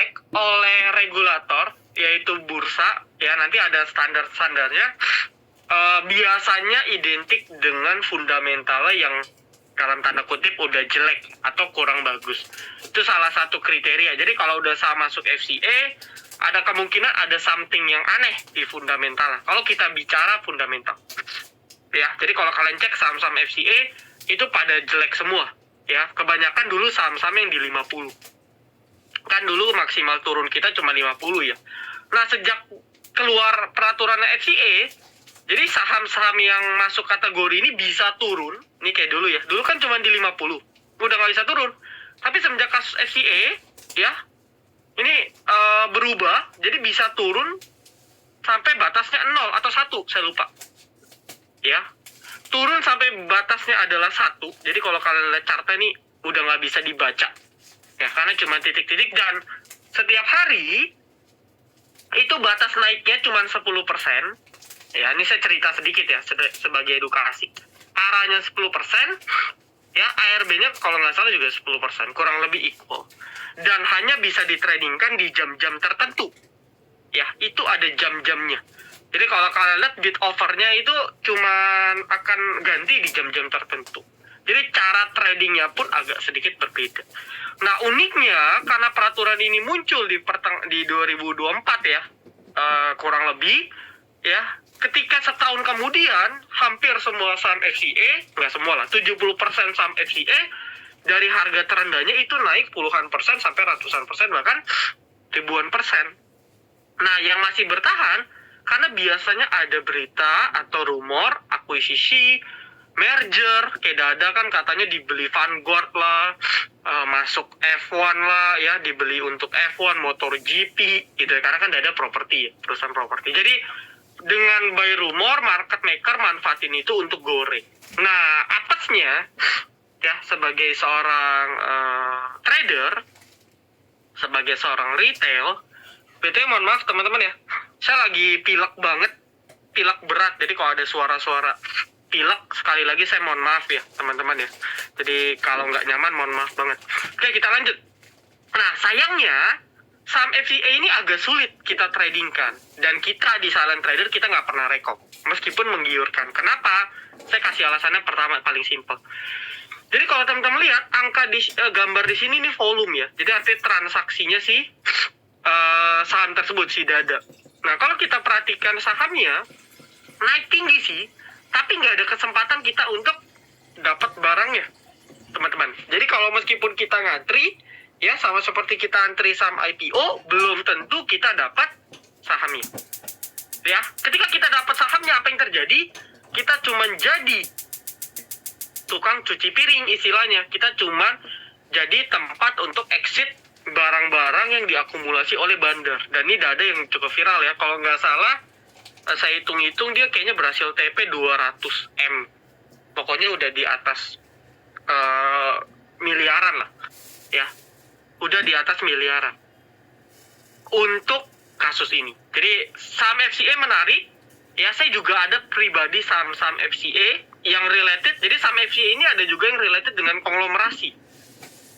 dicek oleh regulator, yaitu bursa, ya nanti ada standar-standarnya, biasanya identik dengan fundamentalnya yang dalam tanda kutip udah jelek atau kurang bagus. Itu salah satu kriteria. Jadi kalau udah sama masuk FCA, ada kemungkinan ada something yang aneh di fundamentalnya. Kalau kita bicara fundamental, ya. Jadi kalau kalian cek saham-saham FCA itu pada jelek semua, ya. Kebanyakan dulu saham-saham yang di 50. Kan dulu maksimal turun kita cuma 50 ya. Nah, sejak keluar peraturan FCA, jadi saham-saham yang masuk kategori ini bisa turun. Ini kayak dulu ya. Dulu kan cuma di 50. Udah nggak bisa turun. Tapi semenjak kasus FCA, ya, ini berubah. Jadi bisa turun sampai batasnya 0 atau 1, saya lupa. Ya. Turun sampai batasnya adalah 1. Jadi kalau kalian lihat chartnya nih, udah nggak bisa dibaca. Ya, karena cuma titik-titik. Dan setiap hari, itu batas naiknya cuma 10%. Ya, ini saya cerita sedikit ya, sebagai edukasi. Arahnya 10%, ya, ARB-nya kalau nggak salah juga 10%, kurang lebih equal. Dan hanya bisa ditradingkan di jam-jam tertentu. Ya, itu ada jam-jamnya. Jadi kalau kalian lihat bid offer-nya itu cuma akan ganti di jam-jam tertentu. Jadi cara tradingnya pun agak sedikit berbeda. Nah, uniknya karena peraturan ini muncul di 2024 ya, kurang lebih, ya, ketika setahun kemudian hampir semua saham FCA, nggak semua lah, 70% saham FCA dari harga terendahnya itu naik puluhan persen sampai ratusan persen, bahkan ribuan persen. Nah, yang masih bertahan karena biasanya ada berita atau rumor akuisisi, merger, kayak Dada kan katanya dibeli Vanguard lah, masuk F1 lah, ya, dibeli untuk F1, MotoGP, gitu ya, karena kan Dada properti ya, perusahaan properti. Jadi dengan buy rumor, market maker manfaatin itu untuk goreng. Nah, apesnya, ya, sebagai seorang trader, sebagai seorang retail, BTW mohon maaf teman-teman ya, saya lagi pilek banget, pilek berat. Jadi kalau ada suara-suara pilek, sekali lagi saya mohon maaf ya teman-teman ya. Jadi kalau nggak nyaman mohon maaf banget. Oke, kita lanjut. Nah, sayangnya saham FCA ini agak sulit kita tradingkan. Dan kita di silent trader kita nggak pernah rekom, meskipun menggiurkan. Kenapa? Saya kasih alasannya pertama, paling simpel. Jadi kalau teman-teman lihat angka di gambar di sini ini volume ya. Jadi artinya transaksinya sih saham tersebut, si Dada. Nah, kalau kita perhatikan sahamnya naik tinggi sih, tapi nggak ada kesempatan kita untuk dapat barangnya, teman-teman. Jadi kalau meskipun kita ngantri, ya, sama seperti kita antri saham IPO, belum tentu kita dapat sahamnya. Ya, ketika kita dapat sahamnya, apa yang terjadi? Kita cuman jadi tukang cuci piring istilahnya. Kita cuman jadi tempat untuk exit barang-barang yang diakumulasi oleh bandar. Dan ini Dada yang cukup viral ya. Kalau nggak salah, saya hitung-hitung dia kayaknya berhasil TP 200M. Pokoknya udah di atas miliaran lah. Ya, udah di atas miliaran untuk kasus ini. Jadi saham FCA menarik. Ya, saya juga ada pribadi saham-saham FCA yang related. Jadi saham FCA ini ada juga yang related dengan konglomerasi.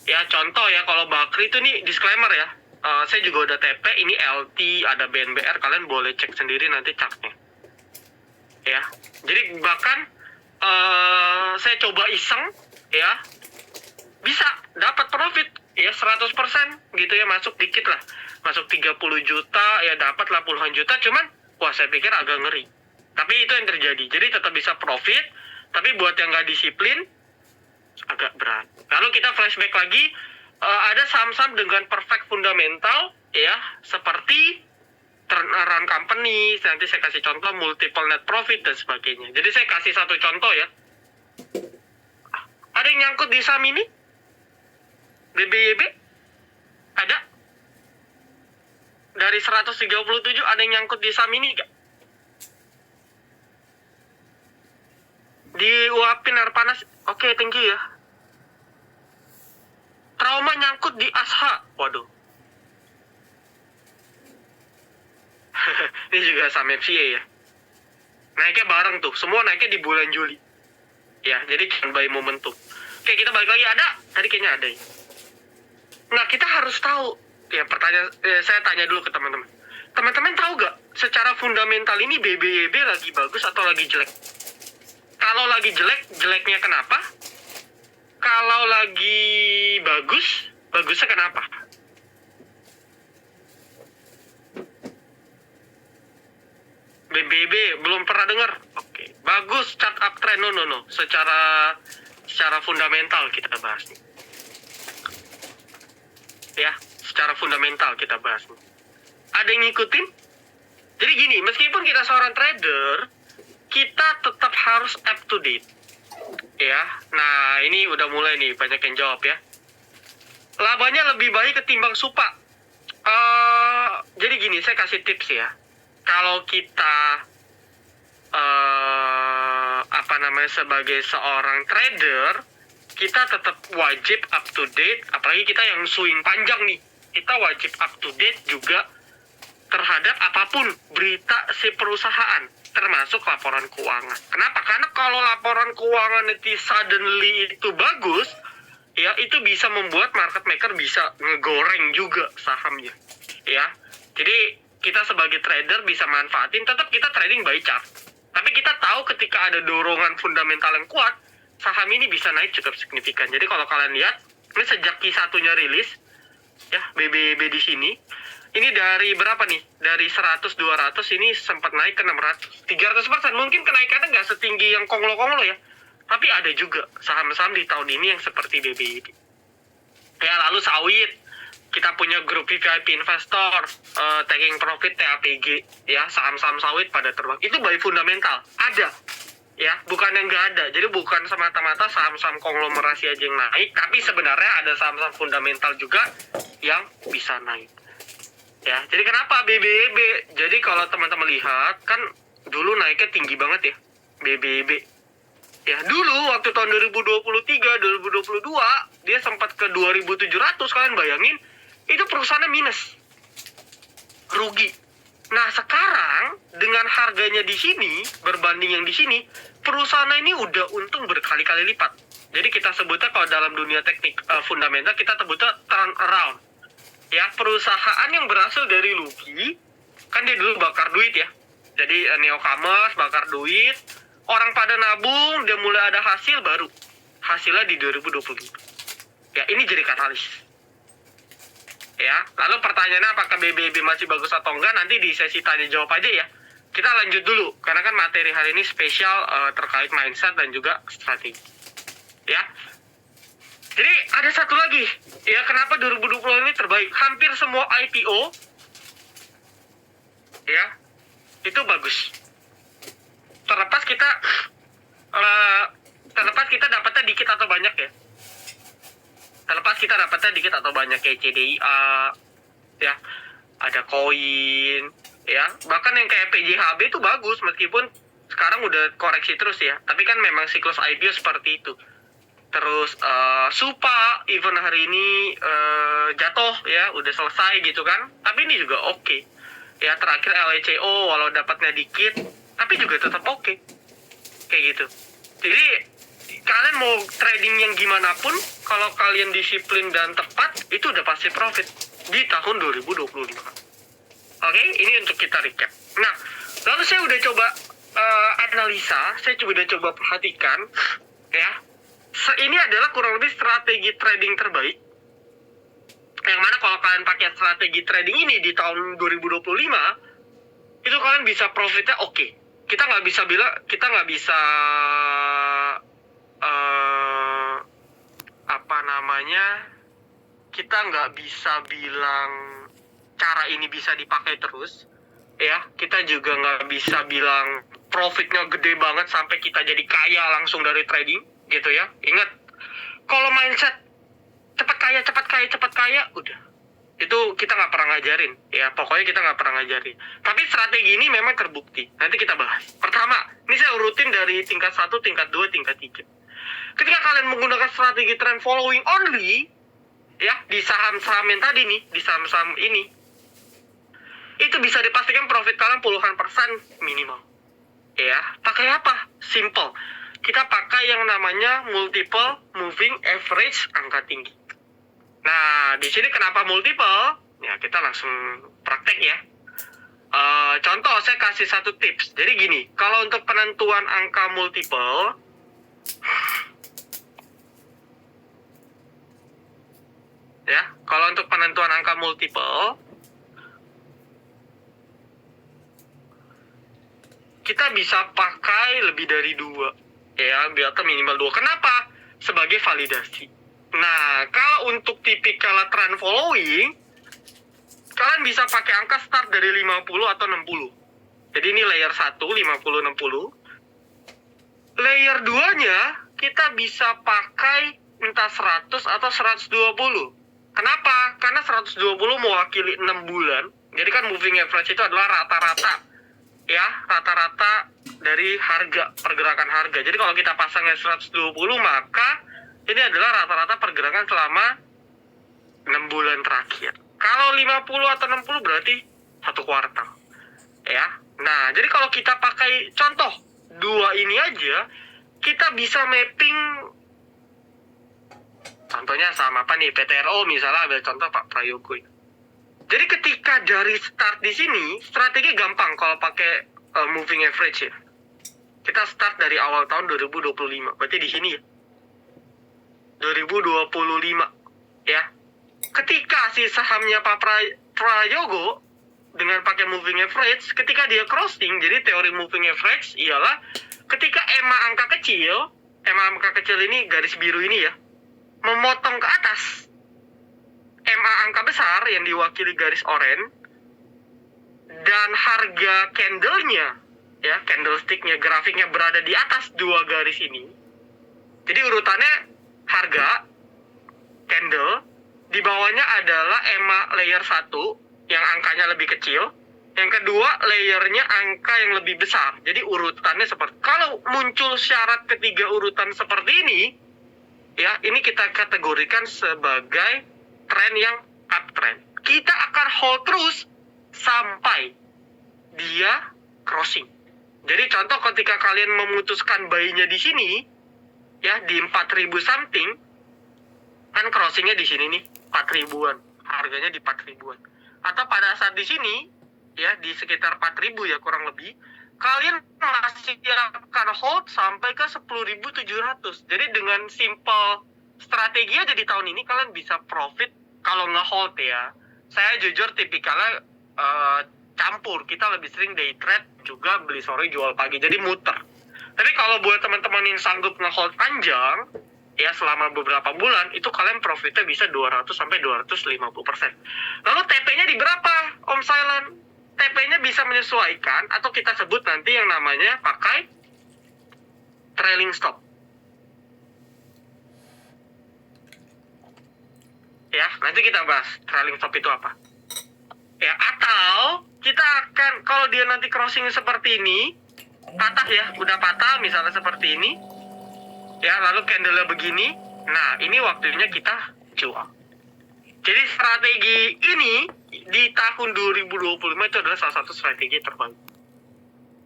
Ya, contoh ya, kalau Bakri itu nih disclaimer ya, saya juga udah TP, ini LT, ada BNBR, kalian boleh cek sendiri nanti chartnya. Ya, jadi bahkan saya coba iseng, ya, bisa dapat profit, ya, 100% gitu ya, masuk dikit lah, masuk 30 juta, ya dapat lah puluhan juta, cuman, wah, saya pikir agak ngeri. Tapi itu yang terjadi, jadi tetap bisa profit, tapi buat yang nggak disiplin, agak berat. Lalu kita flashback lagi, ada saham-saham dengan perfect fundamental, ya, seperti turnaround company, nanti saya kasih contoh multiple net profit dan sebagainya. Jadi saya kasih satu contoh ya. Ada yang nyangkut di saham ini? BBYB? Ada? Dari 137 ada yang nyangkut di saham ini gak? Diuapin air panas. Oke, thank you ya. Trauma nyangkut di Asha. Waduh. Ini juga saham FCA ya. Naiknya bareng tuh. Semua naiknya di bulan Juli. Ya, jadi jangan buy momentum. Oke, kita balik lagi. Ada? Tadi kayaknya ada ya. Nah, kita harus tahu ya pertanyaan saya tanya dulu ke teman-teman. Teman-teman tahu gak secara fundamental ini BBYB lagi bagus atau lagi jelek? Kalau lagi jelek, jeleknya kenapa? Kalau lagi bagus, bagusnya kenapa? BBB belum pernah dengar. Oke, bagus chart uptrend. No. Secara fundamental kita bahas nih. Ya, secara fundamental kita bahas nih. Ada yang ngikutin? Jadi gini, meskipun kita seorang trader, kita tetap harus up to date. Ya, nah ini udah mulai nih, banyak yang jawab ya. Labanya lebih baik ketimbang supa. Jadi gini, saya kasih tips ya. Kalau kita sebagai seorang trader, kita tetap wajib up to date. Apalagi kita yang swing panjang nih, kita wajib up to date juga terhadap apapun berita si perusahaan, termasuk laporan keuangan. Kenapa? Karena kalau laporan keuangan itu suddenly itu bagus, ya itu bisa membuat market maker bisa ngegoreng juga sahamnya. Ya, jadi kita sebagai trader bisa manfaatin, tetap kita trading by chart. Tapi kita tahu ketika ada dorongan fundamental yang kuat, saham ini bisa naik cukup signifikan. Jadi kalau kalian lihat, ini sejak Q1-nya rilis, ya BBB di sini, ini dari berapa nih? Dari 100-200 ini sempat naik ke 600, 300%. Mungkin kenaikannya nggak setinggi yang konglo-konglo ya, tapi ada juga saham-saham di tahun ini yang seperti BBB. Ya, lalu sawit. Kita punya grup VIP investor, taking profit TAPG, ya saham-saham sawit pada terbang. Itu by fundamental, ada, ya bukan yang nggak ada. Jadi bukan semata-mata saham-saham konglomerasi aja yang naik, tapi sebenarnya ada saham-saham fundamental juga yang bisa naik. Ya, jadi kenapa BBB? Jadi kalau teman-teman lihat, kan dulu naiknya tinggi banget ya, BBB. Ya dulu waktu tahun 2023, 2022, dia sempat ke 2.700, kalian bayangin. Itu perusahaannya minus, rugi. Nah sekarang dengan harganya di sini berbanding yang di sini, perusahaan ini udah untung berkali-kali lipat. Jadi kita sebutnya kalau dalam dunia teknik fundamental kita sebutnya turnaround. Ya, perusahaan yang berhasil dari rugi, kan dia dulu bakar duit ya. Jadi newcomers bakar duit, orang pada nabung, dia mulai ada hasil baru. Hasilnya di 2020. Ya, ini jadi katalis. Ya, lalu pertanyaannya apakah BBB masih bagus atau enggak, nanti di sesi tanya jawab aja ya. Kita lanjut dulu, karena kan materi hari ini spesial terkait mindset dan juga strategi. Ya, jadi ada satu lagi, ya kenapa 2020 ini terbaik? Hampir semua IPO, ya, itu bagus. Terlepas kita dapatnya dikit atau banyak ya. Terlepas kita dapatnya dikit atau banyak kayak CDIA, ya, ada koin, ya, bahkan yang kayak PJHB itu bagus meskipun sekarang udah koreksi terus ya. Tapi kan memang siklus IPO seperti itu. Terus Supa even hari ini jatuh ya, udah selesai gitu kan. Tapi ini juga oke. Ya terakhir LECO walau dapatnya dikit, tapi juga tetap oke. Kayak gitu. Jadi kalian mau trading yang gimana pun, kalau kalian disiplin dan tepat, itu udah pasti profit di tahun 2025. Oke, ini untuk kita recap. Nah, lalu saya udah coba analisa, saya udah coba perhatikan, ya. Ini adalah kurang lebih strategi trading terbaik. Yang mana kalau kalian pakai strategi trading ini di tahun 2025, itu kalian bisa profitnya oke. Kita nggak bisa kita nggak bisa bilang cara ini bisa dipakai terus, ya. Kita juga nggak bisa bilang profitnya gede banget sampai kita jadi kaya langsung dari trading, gitu ya. Ingat, kalau mindset cepat kaya, udah. Itu kita nggak pernah ngajarin, ya. Pokoknya kita nggak pernah ngajarin. Tapi strategi ini memang terbukti. Nanti kita bahas. Pertama, ini saya urutin dari tingkat 1, tingkat 2, tingkat 3. Ketika kalian menggunakan strategi trend following only, ya, di saham-saham yang tadi nih, di saham-saham ini, itu bisa dipastikan profit kalian puluhan persen minimal. Ya, pakai apa? Simple. Kita pakai yang namanya multiple moving average angka tinggi. Nah, di sini kenapa multiple? Ya, kita langsung praktek ya. Contoh, saya kasih satu tips. Jadi gini, kalau untuk penentuan angka multiple, ya, kalau untuk penentuan angka multiple, kita bisa pakai lebih dari 2, ya, atau minimal 2. Kenapa? Sebagai validasi. Nah, kalau untuk tipikal trend following, kalian bisa pakai angka start dari 50 atau 60. Jadi ini layer 1, 50, 60. Layer 2-nya, kita bisa pakai entah 100 atau 120. Kenapa? Karena 120 mewakili 6 bulan. Jadi kan moving average itu adalah rata-rata. Ya, rata-rata dari harga, pergerakan harga. Jadi kalau kita pasangnya 120, maka ini adalah rata-rata pergerakan selama 6 bulan terakhir. Kalau 50 atau 60 berarti 1 kuartal. Ya. Nah, jadi kalau kita pakai contoh 2 ini aja, kita bisa mapping. Contohnya sama apa nih? PTRO misalnya, ambil contoh Pak Prayogo. Jadi ketika dari start di sini, strategi gampang kalau pakai moving average ya. Kita start dari awal tahun 2025. Berarti di sini ya. 2025 ya. Ketika si sahamnya Pak Prayogo dengan pakai moving average, ketika dia crossing, jadi teori moving average ialah ketika EMA angka kecil ini garis biru ini ya, memotong ke atas EMA angka besar yang diwakili garis oranye, dan harga candlenya ya, candlesticknya, grafiknya berada di atas 2 garis ini. Jadi urutannya harga, candle, di bawahnya adalah EMA layer 1 yang angkanya lebih kecil, yang kedua layernya angka yang lebih besar. Jadi urutannya seperti, kalau muncul syarat ketiga urutan seperti ini ya, ini kita kategorikan sebagai tren yang uptrend. Kita akan hold terus sampai dia crossing. Jadi contoh ketika kalian memutuskan buy-nya di sini ya, di 4.000 something, kan crossingnya di sini nih 4.000-an, harganya di 4.000-an. Atau pada saat di sini ya, di sekitar 4.000 ya kurang lebih, kalian masih akan hold sampai ke 10.700. Jadi dengan simple strategi aja di tahun ini kalian bisa profit kalau nge-hold ya. Saya jujur tipikalnya campur, kita lebih sering day trade juga, beli sore jual pagi, jadi muter. Tapi kalau buat teman-teman yang sanggup nge-hold panjang ya selama beberapa bulan, itu kalian profitnya bisa 200 sampai 250%. Lalu TP-nya di berapa, Om Silent? TP-nya bisa menyesuaikan atau kita sebut nanti yang namanya pakai trailing stop. Ya, nanti kita bahas trailing stop itu apa. Ya, atau kita akan, kalau dia nanti crossing seperti ini, patah ya, udah patah misalnya seperti ini, ya, lalu candle-nya begini, nah ini waktunya kita jual. Jadi strategi ini di tahun 2025 itu adalah salah satu strategi terbaik.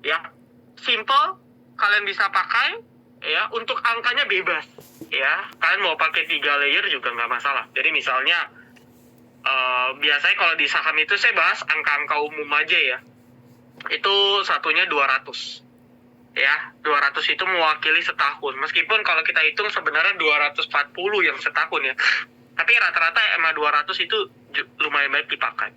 Ya, simple, kalian bisa pakai, ya, untuk angkanya bebas. Ya, kalian mau pakai 3 layer juga nggak masalah. Jadi misalnya, biasanya kalau di saham itu saya bahas angka-angka umum aja ya. Itu satunya 200. Ya, 200 itu mewakili setahun. Meskipun kalau kita hitung sebenarnya 240 yang setahun ya. Tapi rata-rata EMA 200 itu lumayan baik dipakai.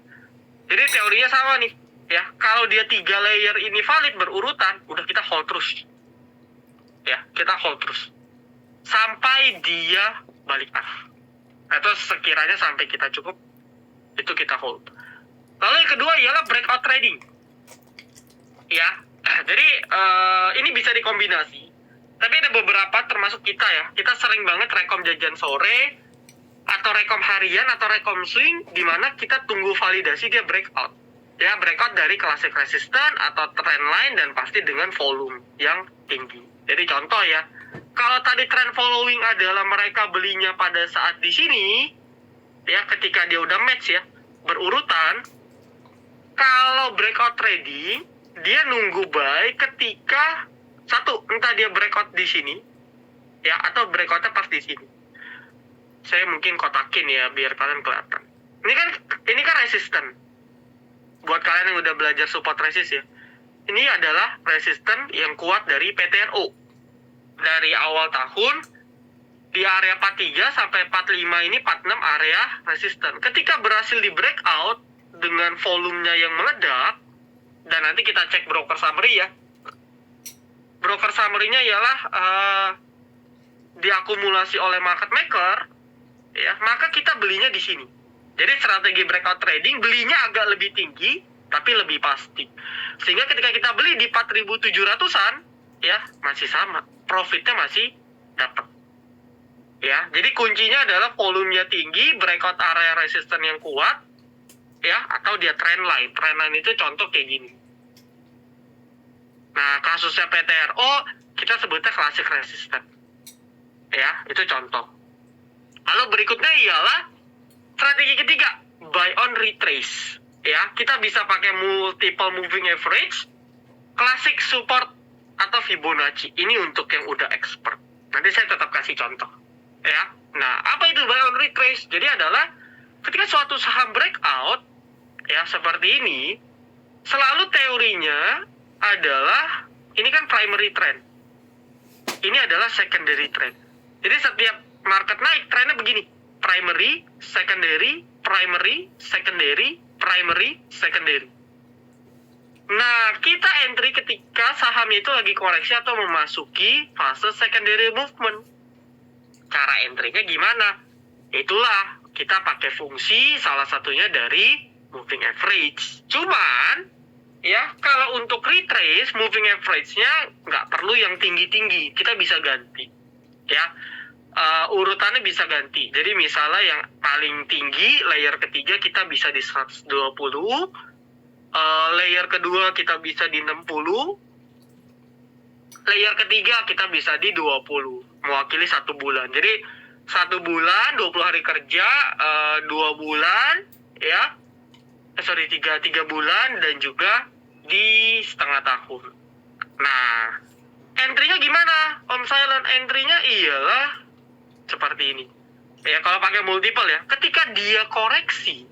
Jadi teorinya sama nih. Ya, kalau dia 3 layer ini valid berurutan, udah kita hold terus. Ya, kita hold terus. Sampai dia balik arah. Atau sekiranya sampai kita cukup, itu kita hold. Lalu yang kedua ialah breakout trading. Ya, jadi ini bisa dikombinasi. Tapi ada beberapa termasuk kita ya. Kita sering banget rekom jajan sore, atau rekom harian, atau rekom swing, di mana kita tunggu validasi dia breakout. Ya, breakout dari classic resistance atau trend line, dan pasti dengan volume yang tinggi. Jadi contoh ya, kalau tadi trend following adalah mereka belinya pada saat di sini, ya ketika dia udah match ya, berurutan. Kalau breakout trading, dia nunggu buy ketika satu, entah dia breakout di sini, ya, atau breakoutnya pas di sini. Saya mungkin kotakin ya biar kalian kelihatan. Ini kan resisten. Buat kalian yang udah belajar support resist ya. Ini adalah resisten yang kuat dari PTRO. Dari awal tahun di area 43 sampai 45 ini 46 area resisten. Ketika berhasil di breakout dengan volumenya yang meledak, dan nanti kita cek broker summary ya. Broker summary-nya ialah diakumulasi oleh market maker, ya, maka kita belinya di sini. Jadi strategi breakout trading belinya agak lebih tinggi tapi lebih pasti. Sehingga ketika kita beli di 4.700-an, ya, masih sama. Profitnya masih dapat. Ya, jadi kuncinya adalah volumenya tinggi, breakout area resisten yang kuat, ya, atau dia trend line. Trend line itu contoh kayak gini. Nah, kasusnya PTRO kita sebutnya classic resistance. Ya, itu contoh. Lalu berikutnya ialah strategi ketiga, buy on retrace. Ya, kita bisa pakai multiple moving average, classic support atau Fibonacci. Ini untuk yang udah expert. Nanti saya tetap kasih contoh. Ya. Nah, apa itu buy on retrace? Jadi adalah ketika suatu saham breakout, ya seperti ini, selalu teorinya adalah ini kan primary trend. Ini adalah secondary trend. Jadi setiap market naik, trennya begini. Primary, secondary, primary, secondary, primary, secondary. Nah, kita entry ketika sahamnya itu lagi koreksi atau memasuki fase secondary movement. Cara entry-nya gimana? Itulah, kita pakai fungsi salah satunya dari moving average. Cuman, ya, kalau untuk retrace, moving average-nya nggak perlu yang tinggi-tinggi. Kita bisa ganti. Ya, urutannya bisa ganti. Jadi misalnya yang paling tinggi, layer ketiga kita bisa di 120, layer kedua kita bisa di 60, layer ketiga kita bisa di 20, mewakili 1 bulan. Jadi 1 bulan, 20 hari kerja, 2 bulan, ya, 3 bulan, dan juga di setengah tahun. Nah, entry-nya gimana? On silent entry-nya ialah seperti ini. Ya, kalau pakai multiple ya, ketika dia koreksi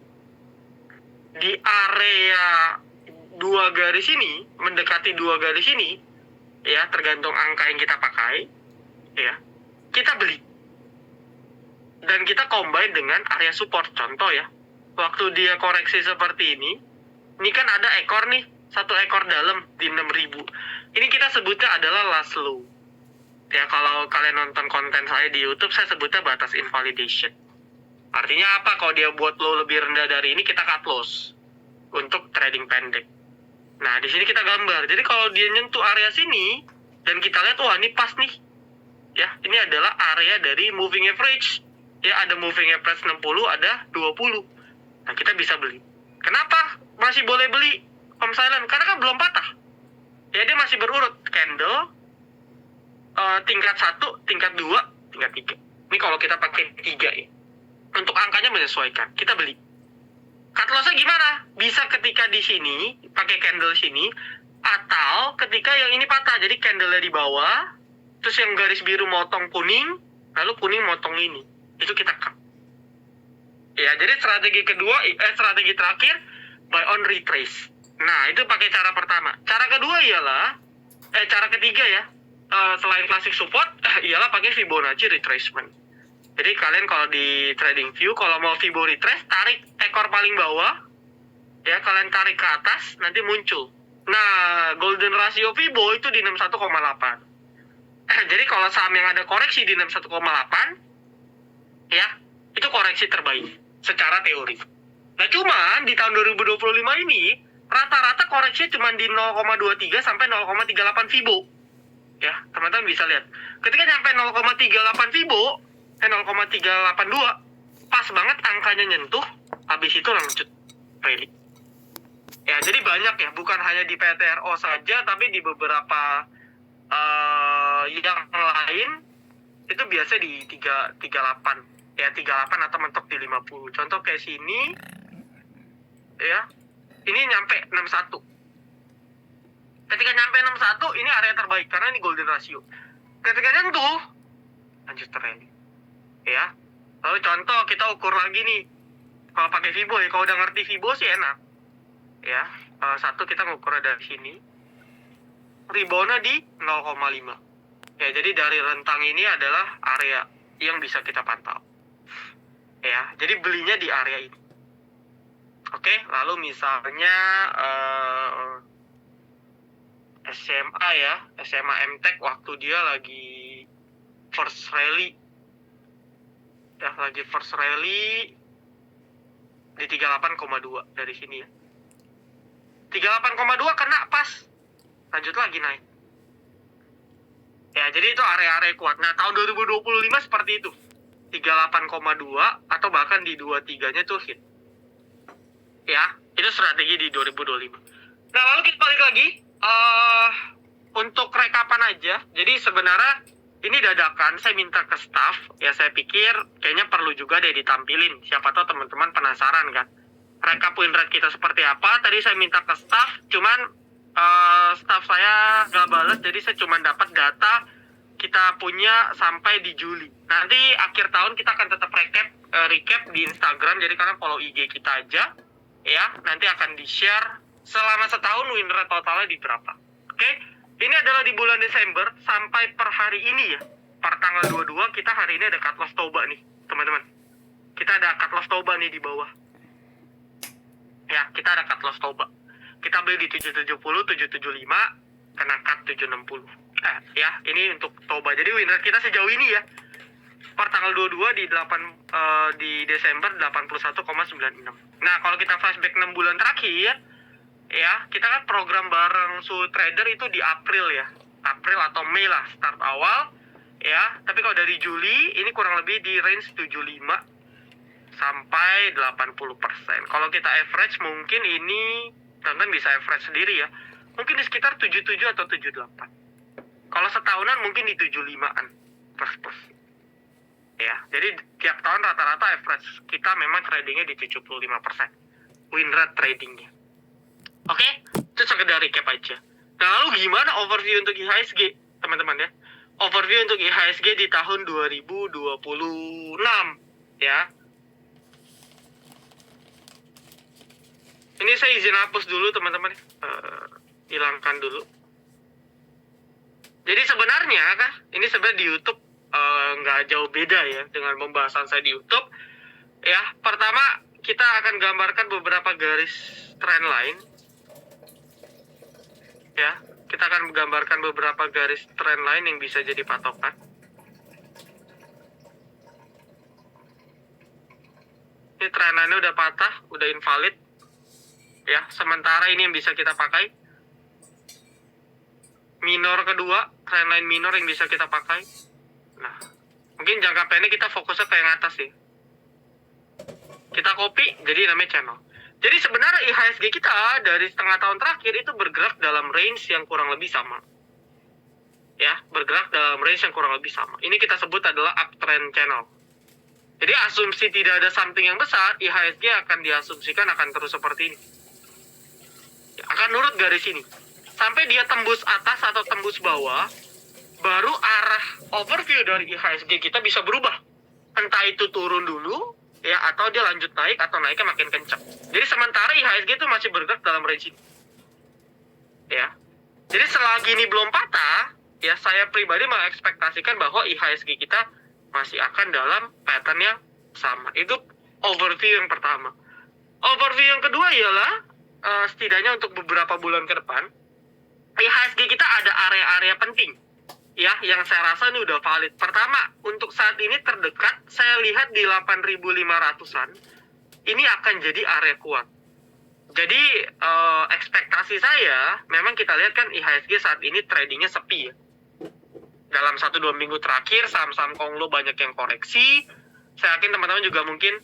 di area 2 garis ini, mendekati 2 garis ini, ya, tergantung angka yang kita pakai, ya, kita beli. Dan kita combine dengan area support. Contoh ya, waktu dia koreksi seperti ini kan ada ekor nih, 1 ekor dalam di 6.000. Ini kita sebutnya adalah last low. Ya, kalau kalian nonton konten saya di YouTube, saya sebutnya batas invalidation. Artinya apa? Kalau dia buat low lebih rendah dari ini, kita cut loss untuk trading pendek. Nah, di sini kita gambar. Jadi kalau dia nyentuh area sini dan kita lihat, wah ini pas nih. Ya, ini adalah area dari moving average. Ya, ada moving average 60, ada 20. Nah, kita bisa beli. Kenapa masih boleh beli Om Silent? Karena kan belum patah. Ya, dia masih berurut. Candle, tingkat 1, tingkat 2, tingkat 3. Ini kalau kita pakai 3 ya. Untuk angkanya menyesuaikan. Kita beli. Cut loss-nya gimana? Bisa ketika di sini, pakai candle sini, atau ketika yang ini patah. Jadi candle-nya di bawah, terus yang garis biru motong kuning, lalu kuning motong ini. Itu kita cut. Ya, jadi strategi terakhir, buy on retrace. Nah, itu pakai cara pertama. Cara kedua ialah, cara ketiga ya, selain classic support, ialah pakai Fibonacci retracement. Jadi kalian kalau di TradingView, kalau mau Fibo retrace, tarik ekor paling bawah, ya, kalian tarik ke atas, nanti muncul. Nah, golden ratio Fibo itu di 61,8. Jadi kalau saham yang ada koreksi di 61,8, ya, itu koreksi terbaik secara teori. Nah, cuman di tahun 2025 ini, rata-rata koreksi cuma di 0,23 sampai 0,38 Fibo. Ya, teman-teman bisa lihat. Ketika nyampe 0,38 Fibo, 0,382, pas banget angkanya nyentuh, habis itu lanjut rally. Ya, jadi banyak ya, bukan hanya di PTRO saja, tapi di beberapa yang lain, itu biasa di 38. Ya, 38 atau mentok di 50. Contoh kayak sini, ya, ini nyampe 61. Ketika nyampe 61, ini area terbaik, karena ini golden ratio. Ketika nyentuh, lanjut rally. Ya, lalu contoh kita ukur lagi nih, Kalau pakai Fibo ya, kalau udah ngerti Fibo sih enak. Ya, satu kita ngukur dari sini. Reboundnya di 0,5. Ya, jadi dari rentang ini adalah area yang bisa kita pantau. Ya, jadi belinya di area ini. Oke, lalu misalnya SMA ya, SMA MTech waktu dia lagi first rally. Ya, lagi first rally di 38,2 dari sini ya. 38,2 kena pas. Lanjut lagi naik. Ya, jadi itu area-area kuat. Nah, tahun 2025 seperti itu. 38,2 atau bahkan di 23-nya tuh hit. Ya, itu strategi di 2025. Nah, lalu kita balik lagi. Untuk rekapan aja. Jadi sebenarnya ini dadakan, saya minta ke staff. Ya, saya pikir kayaknya perlu juga deh ditampilin. Siapa tahu teman-teman penasaran kan. Rekap win rate kita seperti apa. Tadi saya minta ke staff, cuman staff saya nggak balas, jadi saya cuma dapat data kita punya sampai di Juli. Nanti akhir tahun kita akan tetap recap di Instagram, jadi kalian follow IG kita aja ya, nanti akan di-share selama setahun win rate totalnya di berapa. Oke, ini adalah di bulan Desember sampai per hari ini ya, per tanggal 22 kita hari ini ada cut loss toba nih teman-teman. Kita ada cut loss toba nih di bawah ya, kita ada cut loss toba. Kita beli di 770, 775, kena cut 760. Ya, ini untuk toba. Jadi win rate kita sejauh ini ya, per tanggal 22 di Desember 81,96. Nah, kalau kita flashback 6 bulan terakhir, ya, kita kan program bareng Su Trader itu di April ya. April atau Mei lah, start awal. Ya, tapi kalau dari Juli, ini kurang lebih di range 75 sampai 80%. Kalau kita average mungkin ini teman-teman bisa average sendiri ya, mungkin di sekitar 77 atau 78. Kalau setahunan mungkin di 75-an plus. Ya, jadi tiap tahun rata-rata average kita memang tradingnya di 75% win rate tradingnya. Oke, itu sekedar recap aja. Nah, lalu gimana overview untuk IHSG teman-teman ya? Overview untuk IHSG di tahun 2026 ya. Ini saya izin hapus dulu teman-teman, hilangkan dulu. Jadi sebenarnya kan, ini sebenarnya di YouTube nggak jauh beda ya dengan pembahasan saya di YouTube. Ya, pertama kita akan gambarkan beberapa garis trendline. Ya, kita akan menggambarkan beberapa garis trendline yang bisa jadi patokan. Ini trendline-nya udah patah, udah invalid. Ya, sementara ini yang bisa kita pakai. Minor kedua, trendline minor yang bisa kita pakai. Nah, mungkin jangka pendek kita fokusnya ke yang atas sih. Kita copy, jadi namanya channel. Jadi sebenarnya IHSG kita dari setengah tahun terakhir itu bergerak dalam range yang kurang lebih sama. Ya, bergerak dalam range yang kurang lebih sama. Ini kita sebut adalah uptrend channel. Jadi asumsi tidak ada something yang besar, IHSG akan diasumsikan akan terus seperti ini. Akan nurut garis ini sampai dia tembus atas atau tembus bawah, baru arah overview dari IHSG kita bisa berubah, entah itu turun dulu ya, atau dia lanjut naik atau naiknya makin kencang. Jadi sementara IHSG itu masih bergerak dalam range ini ya. Jadi selagi ini belum patah ya, saya pribadi mengekspektasikan bahwa IHSG kita masih akan dalam pattern yang sama. Itu overview yang pertama. Overview yang kedua ialah setidaknya untuk beberapa bulan ke depan, IHSG kita ada area-area penting ya, yang saya rasa ini udah valid. Pertama, untuk saat ini terdekat, saya lihat di 8.500-an, ini akan jadi area kuat. Jadi, ekspektasi saya, memang kita lihat kan IHSG saat ini tradingnya sepi ya. Dalam 1-2 minggu terakhir, saham-saham Konglo banyak yang koreksi. Saya yakin teman-teman juga mungkin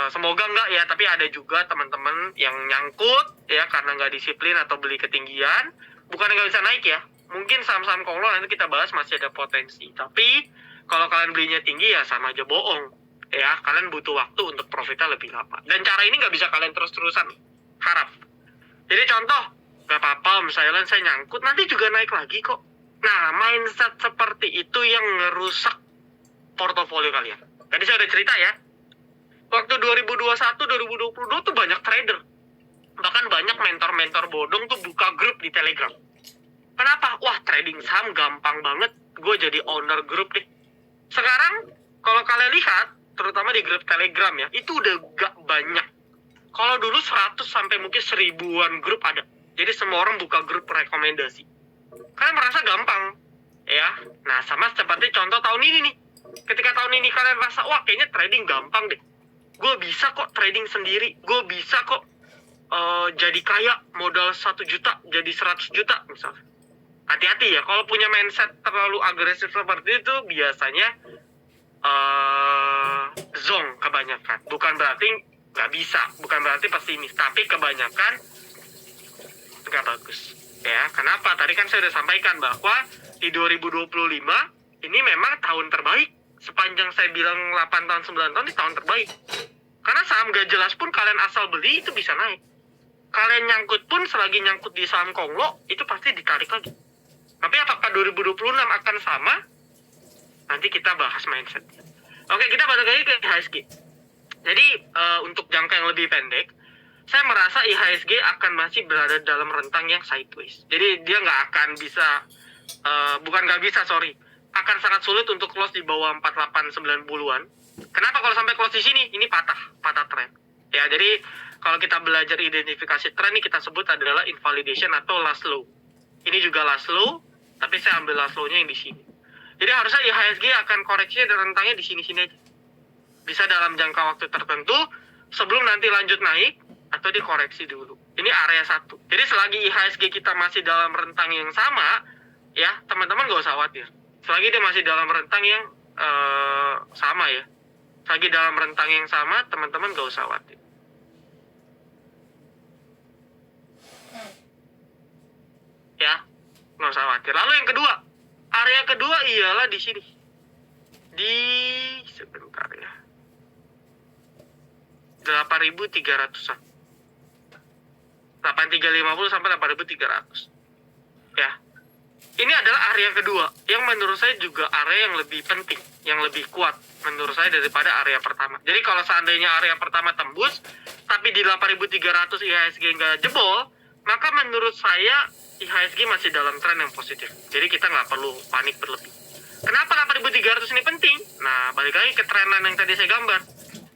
semoga enggak ya, tapi ada juga teman-teman yang nyangkut ya karena nggak disiplin atau beli ketinggian. Bukan nggak bisa naik ya, mungkin saham-saham Konglo nanti kita bahas masih ada potensi. Tapi kalau kalian belinya tinggi ya sama aja bohong ya, kalian butuh waktu untuk profitnya lebih lama. Dan cara ini nggak bisa kalian terus-terusan harap. Jadi contoh, nggak apa-apa misalnya saya nyangkut, nanti juga naik lagi kok. Nah, mindset seperti itu yang ngerusak portofolio kalian. Tadi saya udah cerita ya, Waktu 2021, 2022 tuh banyak trader. Bahkan banyak mentor-mentor bodong tuh buka grup di Telegram. Kenapa? Wah, trading saham gampang banget. Gue jadi owner grup deh. Sekarang, kalau kalian lihat, terutama di grup Telegram ya, itu udah gak banyak. Kalau dulu 100 sampai mungkin 1000-an grup ada. Jadi semua orang buka grup rekomendasi. Kalian merasa gampang, ya. Nah, sama seperti contoh tahun ini nih. Ketika tahun ini kalian rasa, wah kayaknya trading gampang deh. Gue bisa kok trading sendiri. Gue bisa kok jadi kaya, modal 1 juta, jadi 100 juta misalnya. Hati-hati ya, kalau punya mindset terlalu agresif seperti itu, biasanya zong kebanyakan. Bukan berarti nggak bisa, bukan berarti pesimis, tapi kebanyakan nggak bagus. Ya, kenapa? Tadi kan saya sudah sampaikan bahwa di 2025 ini memang tahun terbaik. Sepanjang saya bilang 8 tahun, 9 tahun, ini tahun terbaik. Karena saham gak jelas pun kalian asal beli itu bisa naik. Kalian nyangkut pun selagi nyangkut di saham Konglo, itu pasti ditarik lagi. Tapi apakah 2026 akan sama? Nanti kita bahas mindset. Oke, kita balik lagi ke IHSG. Jadi, untuk jangka yang lebih pendek, saya merasa IHSG akan masih berada dalam rentang yang sideways. Jadi, dia nggak akan bisa, akan sangat sulit untuk close di bawah 4890-an. Kenapa kalau sampai close di sini? Ini patah tren. Ya, jadi kalau kita belajar identifikasi tren, ini kita sebut adalah invalidation atau last low. Ini juga last low, tapi saya ambil last low-nya yang di sini. Jadi harusnya IHSG akan koreksinya dan rentangnya di sini-sini aja. Bisa dalam jangka waktu tertentu, sebelum nanti lanjut naik, atau dikoreksi dulu. Ini area 1. Jadi selagi IHSG kita masih dalam rentang yang sama, ya teman-teman gak usah khawatir. Selagi dia masih dalam rentang yang sama ya. Selagi dalam rentang yang sama, teman-teman gak usah khawatir. Ya, nggak usah khawatir. Lalu yang kedua, area kedua ialah di sini. Sebentar ya. 8.300-an. 8.350 sampai 8.300. Ya. Ini adalah area kedua yang menurut saya juga area yang lebih penting, yang lebih kuat menurut saya daripada area pertama. Jadi kalau seandainya area pertama tembus, tapi di 8.300 IHSG nggak jebol, maka menurut saya IHSG masih dalam tren yang positif. Jadi kita nggak perlu panik berlebih. Kenapa 8.300 ini penting? Nah, balik lagi ke trenan yang tadi saya gambar.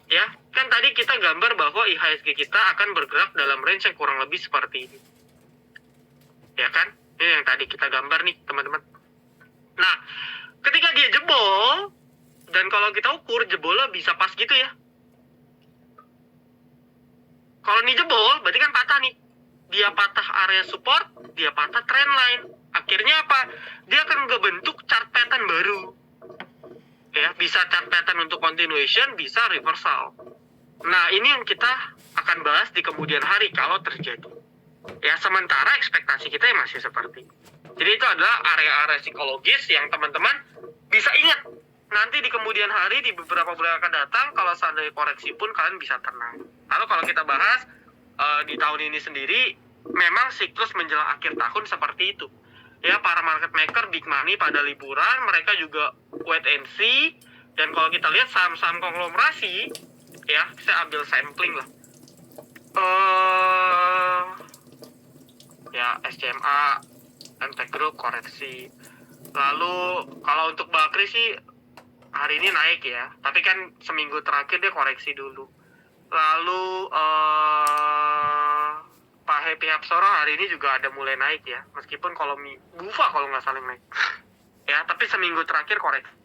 Ya, kan tadi kita gambar bahwa IHSG kita akan bergerak dalam range yang kurang lebih seperti ini. Ya kan? Ini yang tadi kita gambar nih, teman-teman. Nah, ketika dia jebol, dan kalau kita ukur jebolnya bisa pas gitu ya. Kalau ini jebol, berarti kan patah nih. Dia patah area support, dia patah trend line. Akhirnya apa? Dia akan ngebentuk chart pattern baru. Ya, bisa chart pattern untuk continuation, bisa reversal. Nah, ini yang kita akan bahas di kemudian hari kalau terjadi. Ya, sementara ekspektasi kita masih seperti itu. Jadi itu adalah area-area psikologis yang teman-teman bisa ingat. Nanti di kemudian hari, di beberapa bulan akan datang, kalau seandainya koreksi pun kalian bisa tenang. Lalu kalau kita bahas di tahun ini sendiri, memang siklus menjelang akhir tahun seperti itu. Ya, para market maker, big money pada liburan, mereka juga wait and see. Dan kalau kita lihat saham-saham konglomerasi, ya, saya ambil sampling lah. Ya, SCMA, Entek Group koreksi. Lalu kalau untuk Bakri sih hari ini naik ya, tapi kan seminggu terakhir dia koreksi dulu. Lalu Pak Happy Hapsoro hari ini juga ada mulai naik ya, meskipun kalau Bufa kalau nggak salah naik. Ya, tapi seminggu terakhir koreksi.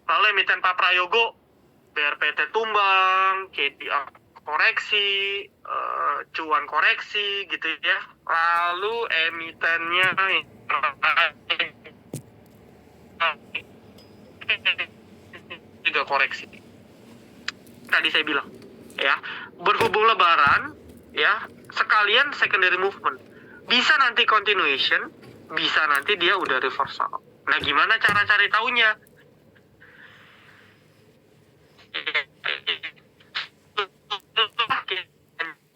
Lalu emiten Pak Prayogo, BRPT tumbang, KDA koreksi, cuan koreksi gitu ya. Lalu emitennya juga koreksi. Tadi saya bilang ya, berhubung lebaran ya, sekalian secondary movement. Bisa nanti continuation, bisa nanti dia udah reversal. Nah, gimana cara cari taunya?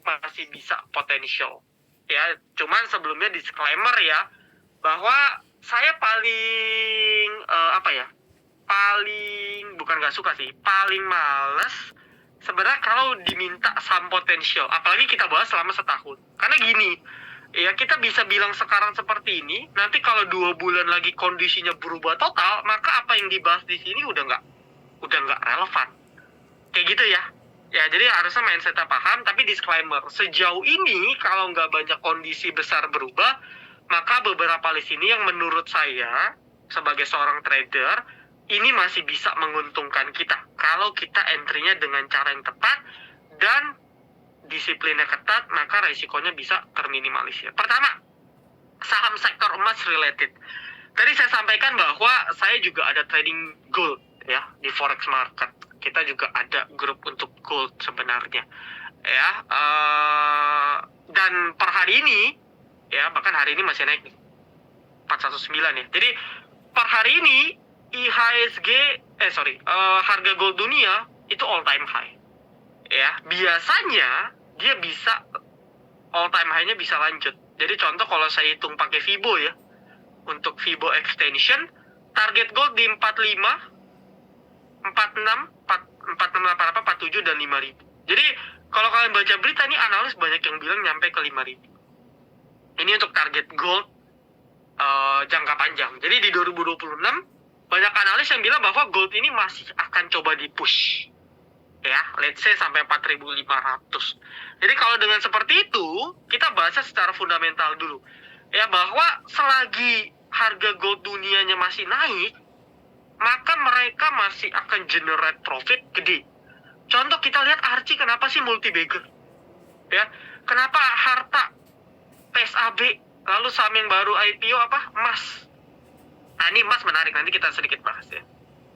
Masih bisa potensial ya, cuman sebelumnya disclaimer ya, bahwa saya paling bukan nggak suka sih, paling males sebenarnya kalau diminta saham potensial, apalagi kita bahas selama setahun. Karena gini, ya kita bisa bilang sekarang seperti ini, nanti kalau 2 bulan lagi kondisinya berubah total, maka apa yang dibahas di sini udah nggak relevan. Kayak gitu ya. Ya, jadi harusnya mindsetnya paham, tapi disclaimer, sejauh ini kalau nggak banyak kondisi besar berubah, maka beberapa list ini yang menurut saya sebagai seorang trader ini masih bisa menguntungkan kita kalau kita entry-nya dengan cara yang tepat dan disiplinnya ketat, maka resikonya bisa terminimalisir. Pertama, saham sektor emas related. Tadi saya sampaikan bahwa saya juga ada trading gold ya di forex market. Kita juga ada grup untuk gold sebenarnya ya, dan per hari ini ya, bahkan hari ini masih naik 419 ya. Jadi per hari ini IHSG harga gold dunia itu all time high. Ya, biasanya dia bisa all time high-nya bisa lanjut. Jadi contoh kalau saya hitung pakai Fibo ya. Untuk Fibo extension, target gold di 45, 46, 47 dan 5000. Jadi kalau kalian baca berita ini, analis banyak yang bilang nyampe ke 5000. Ini untuk target gold jangka panjang. Jadi di 2026 banyak analis yang bilang bahwa gold ini masih akan coba di-push. Ya, let's say sampai 4.500. Jadi kalau dengan seperti itu, kita bahasnya secara fundamental dulu. Ya, bahwa selagi harga gold dunianya masih naik, maka mereka masih akan generate profit gede. Contoh kita lihat Archie, kenapa sih multi bagger? Ya, kenapa Harta, PSAB, lalu saham yang baru IPO apa? Emas. Nah, ini emas menarik, nanti kita sedikit bahas ya.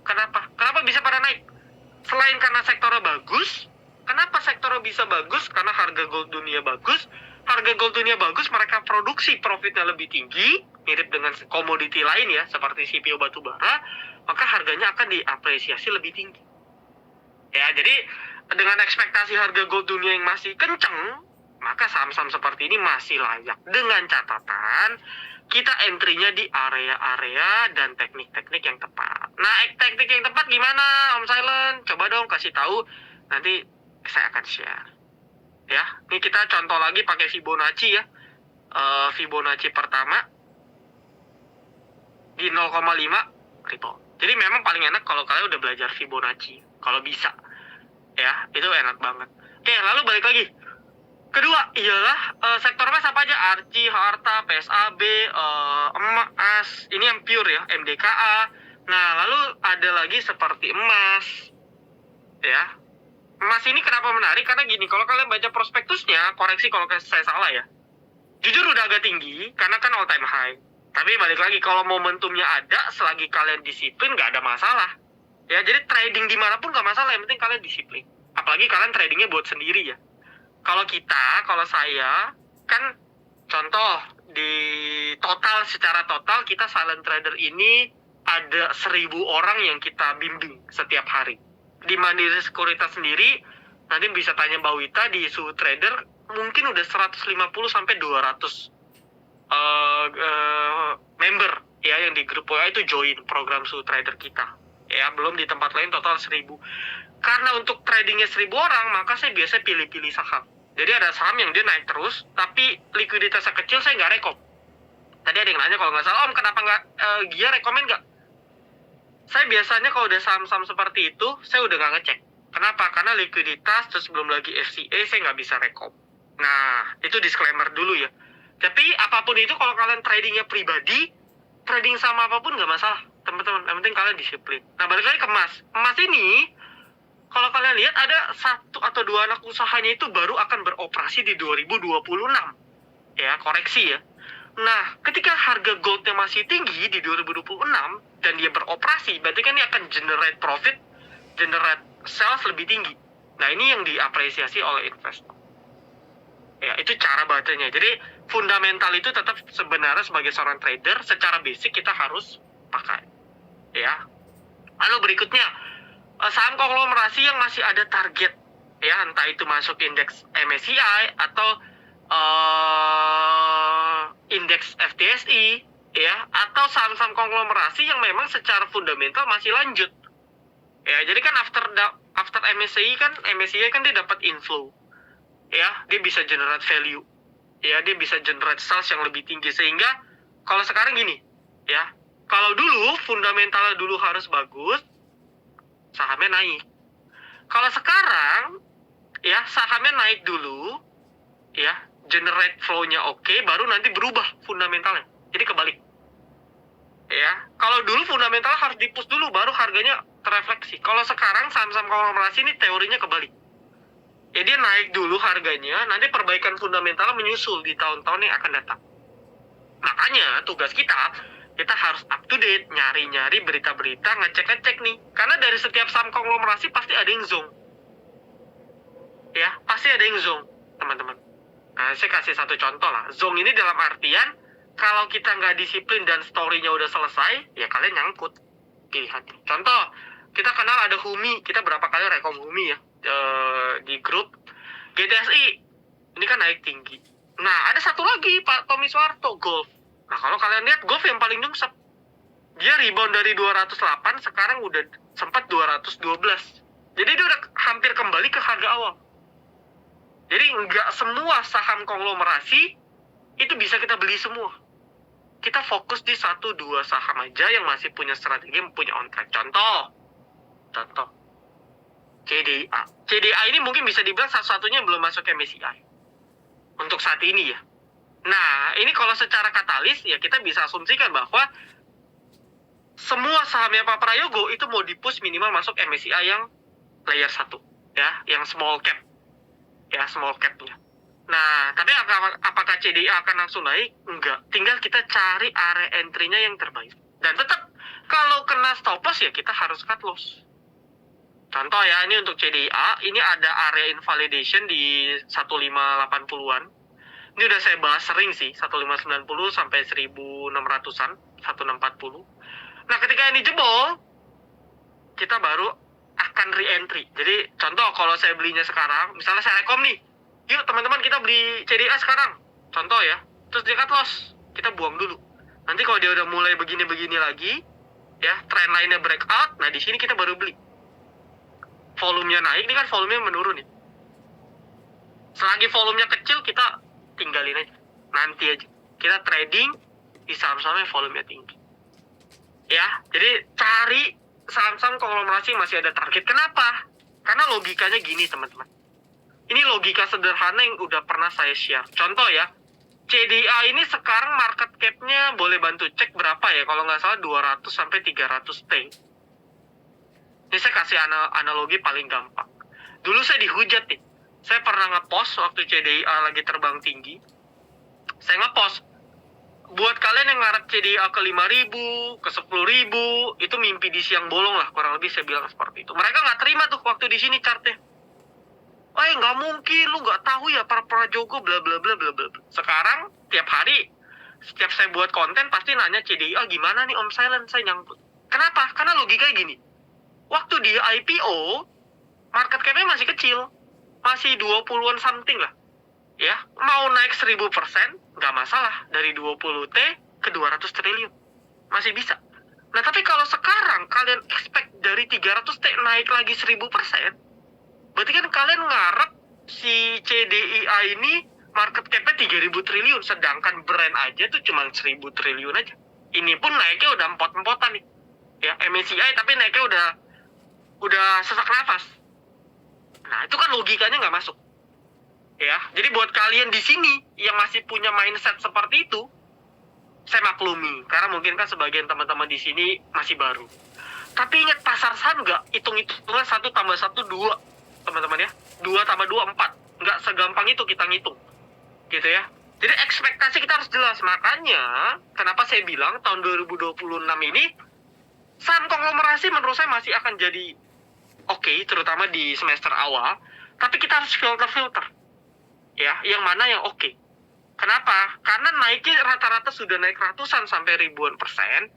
Kenapa? Kenapa bisa pada naik? Selain karena sektornya bagus, kenapa sektornya bisa bagus? Karena harga gold dunia bagus. Harga gold dunia bagus, mereka produksi profitnya lebih tinggi, mirip dengan komoditi lain ya, seperti CPO batubara, maka harganya akan diapresiasi lebih tinggi. Ya, jadi dengan ekspektasi harga gold dunia yang masih kenceng, maka saham-saham seperti ini masih layak. Dengan catatan, kita entry-nya di area-area dan teknik-teknik yang tepat. Nah, teknik yang tepat gimana, Om Silent? Coba dong kasih tahu, nanti saya akan share. Ya, ini kita contoh lagi pakai Fibonacci ya. Fibonacci pertama di 0,5 ripple. Jadi memang paling enak kalau kalian udah belajar Fibonacci, kalau bisa. Ya, itu enak banget. Oke, lalu balik lagi. Kedua ialah sektor emas apa aja? Archie, Harta, PSAB, emas. Ini yang pure ya, MDKA. Nah, lalu ada lagi seperti emas. Ya. Emas ini kenapa menarik? Karena gini, kalau kalian baca prospektusnya, koreksi kalau saya salah ya. Jujur udah agak tinggi, karena kan all time high. Tapi balik lagi, kalau momentumnya ada, selagi kalian disiplin, nggak ada masalah. Ya, jadi trading dimanapun nggak masalah, yang penting kalian disiplin. Apalagi kalian tradingnya buat sendiri ya. Kalau saya, kan contoh, di total, secara total, kita silent trader ini ada 1000 orang yang kita bimbing setiap hari. Di Mandiri Sekuritas sendiri, nanti bisa tanya Mbak Wita, di Suhu Trader, mungkin udah 150 sampai 200 member ya yang di grup WA itu join program Suhu Trader kita. Ya, belum di tempat lain total 1000. Karena untuk tradingnya 1000 orang, maka saya biasa pilih-pilih saham. Jadi ada saham yang dia naik terus, tapi likuiditasnya kecil, saya nggak rekom. Tadi ada yang nanya kalau nggak salah, Om kenapa nggak Gia rekomen nggak? Saya biasanya kalau udah saham-saham seperti itu, saya udah nggak ngecek. Kenapa? Karena likuiditas, terus belum lagi FCA, saya nggak bisa rekom. Nah, itu disclaimer dulu ya. Tapi apapun itu, kalau kalian tradingnya pribadi, trading sama apapun nggak masalah, teman-teman. Yang penting kalian disiplin. Nah, balik lagi ke emas. Emas ini, kalau kalian lihat ada 1 atau 2 anak usahanya itu baru akan beroperasi di 2026. Ya, koreksi ya. Nah, ketika harga goldnya masih tinggi di 2026 dan dia beroperasi, berarti kan dia akan generate profit, generate sales lebih tinggi. Nah, ini yang diapresiasi oleh investor. Ya, itu cara bacanya. Jadi, fundamental itu tetap sebenarnya sebagai seorang trader, secara basic kita harus pakai. Ya. Lalu berikutnya, saham konglomerasi yang masih ada target. Ya, entah itu masuk indeks MSCI atau indeks FTSE, ya, atau saham-saham konglomerasi yang memang secara fundamental masih lanjut. Ya, jadi kan after After MSCI kan dia dapat inflow. Ya, dia bisa generate value. Ya, dia bisa generate sales yang lebih tinggi. Sehingga kalau sekarang gini, ya, kalau dulu fundamentalnya dulu harus bagus, sahamnya naik. Kalau sekarang, ya, sahamnya naik dulu, ya, generate flow-nya oke, baru nanti berubah fundamentalnya. Jadi kebalik. Ya, kalau dulu fundamental harus di-push dulu, baru harganya terefleksi. Kalau sekarang saham-saham konglomerasi ini teorinya kebalik. Ya, dia naik dulu harganya, nanti perbaikan fundamental menyusul di tahun-tahun yang akan datang. Makanya tugas kita harus up to date, nyari-nyari berita-berita, ngecek-ngecek nih. Karena dari setiap saham konglomerasi pasti ada yang zong. Ya, pasti ada yang zong, teman-teman. Nah, saya kasih satu contoh lah. Zong ini dalam artian, kalau kita nggak disiplin dan story-nya udah selesai, ya kalian nyangkut pilihannya. Contoh, kita kenal ada Humi, kita berapa kali rekom Humi ya di grup. GTSI, ini kan naik tinggi. Nah, ada satu lagi, Pak Tommy Soeharto, Golf. Nah, kalau kalian lihat Golf yang paling nyungsep. Dia rebound dari 208, sekarang udah sempat 212. Jadi dia udah hampir kembali ke harga awal. Jadi nggak semua saham konglomerasi itu bisa kita beli semua. Kita fokus di 1-2 saham aja yang masih punya strategi, yang punya on track. Contoh, CDA. CDA ini mungkin bisa dibilang satu-satunya yang belum masuk MSCI. Untuk saat ini ya. Nah, ini kalau secara katalis, ya kita bisa asumsikan bahwa semua sahamnya Pak Prayogo itu mau di-push minimal masuk MSCI yang layer 1. Ya, yang small cap. Ya, small cap-nya. Nah, tapi apakah CDA akan langsung naik? Enggak. Tinggal kita cari area entry-nya yang terbaik. Dan tetap, kalau kena stop loss ya kita harus cut loss. Contoh ya, ini untuk CDA, ini ada area invalidation di 1580-an. Ini udah saya bahas sering sih, 1590 sampai 1600-an, 1640. Nah, ketika ini jebol, kita baru akan re-entry. Jadi, contoh kalau saya belinya sekarang, misalnya saya rekom nih, yuk teman-teman kita beli CDA sekarang, contoh ya, terus dia cut loss, kita buang dulu. Nanti kalau dia udah mulai begini-begini lagi, ya trend lainnya breakout, nah di sini kita baru beli. Volumenya naik, ini kan volumenya menurun nih. Selagi volumenya kecil, kita tinggalin aja, nanti aja. Kita trading di saham-saham yang volumenya tinggi. Ya, jadi cari saham-saham konglomerasi masih ada target. Kenapa? Karena logikanya gini teman-teman. Ini logika sederhana yang udah pernah saya share. Contoh ya, CDA ini sekarang market cap-nya boleh bantu cek berapa ya? Kalau nggak salah 200 sampai 300 T. Ini saya kasih analogi paling gampang. Dulu saya dihujat nih. Saya pernah ngepost waktu CDA lagi terbang tinggi. Saya ngepost, buat kalian yang ngarep CDA ke 5.000, ke 10.000, itu mimpi di siang bolong lah, kurang lebih saya bilang seperti itu. Mereka nggak terima tuh waktu di sini chartnya. Wah, nggak mungkin, lu nggak tahu ya para Prajogo, bla bla bla bla bla. Sekarang tiap hari, setiap saya buat konten pasti nanya CDA gimana nih Om Silent, saya nyangkut. Kenapa? Karena logikanya gini. Waktu di IPO, market cap-nya masih kecil, masih 20-an something lah. Ya, mau naik 1000%, nggak masalah. Dari 20 T ke 200 triliun. Masih bisa. Nah, tapi kalau sekarang kalian expect dari 300 T naik lagi 1000%, berarti kan kalian ngarep si CDIA ini market cap-nya 3.000 triliun, sedangkan brand aja tuh cuma 1.000 triliun aja. Ini pun naiknya udah empot-empotan nih. Ya, MSCI tapi naiknya udah sesak nafas. Nah, itu kan logikanya nggak masuk. Ya, jadi buat kalian di sini yang masih punya mindset seperti itu, saya maklumi, karena mungkin kan sebagian teman-teman di sini masih baru. Tapi ingat, pasar saham nggak hitung-hitungan 1 tambah 1 2, teman-teman ya. 2 tambah 2 4. Nggak segampang itu kita ngitung. Gitu ya. Jadi ekspektasi kita harus jelas. Makanya, kenapa saya bilang tahun 2026 ini, saham konglomerasi menurut saya masih akan jadi oke, terutama di semester awal. Tapi kita harus filter-filter. Ya, yang mana yang oke. Kenapa? Karena naiknya rata-rata sudah naik ratusan sampai ribuan persen.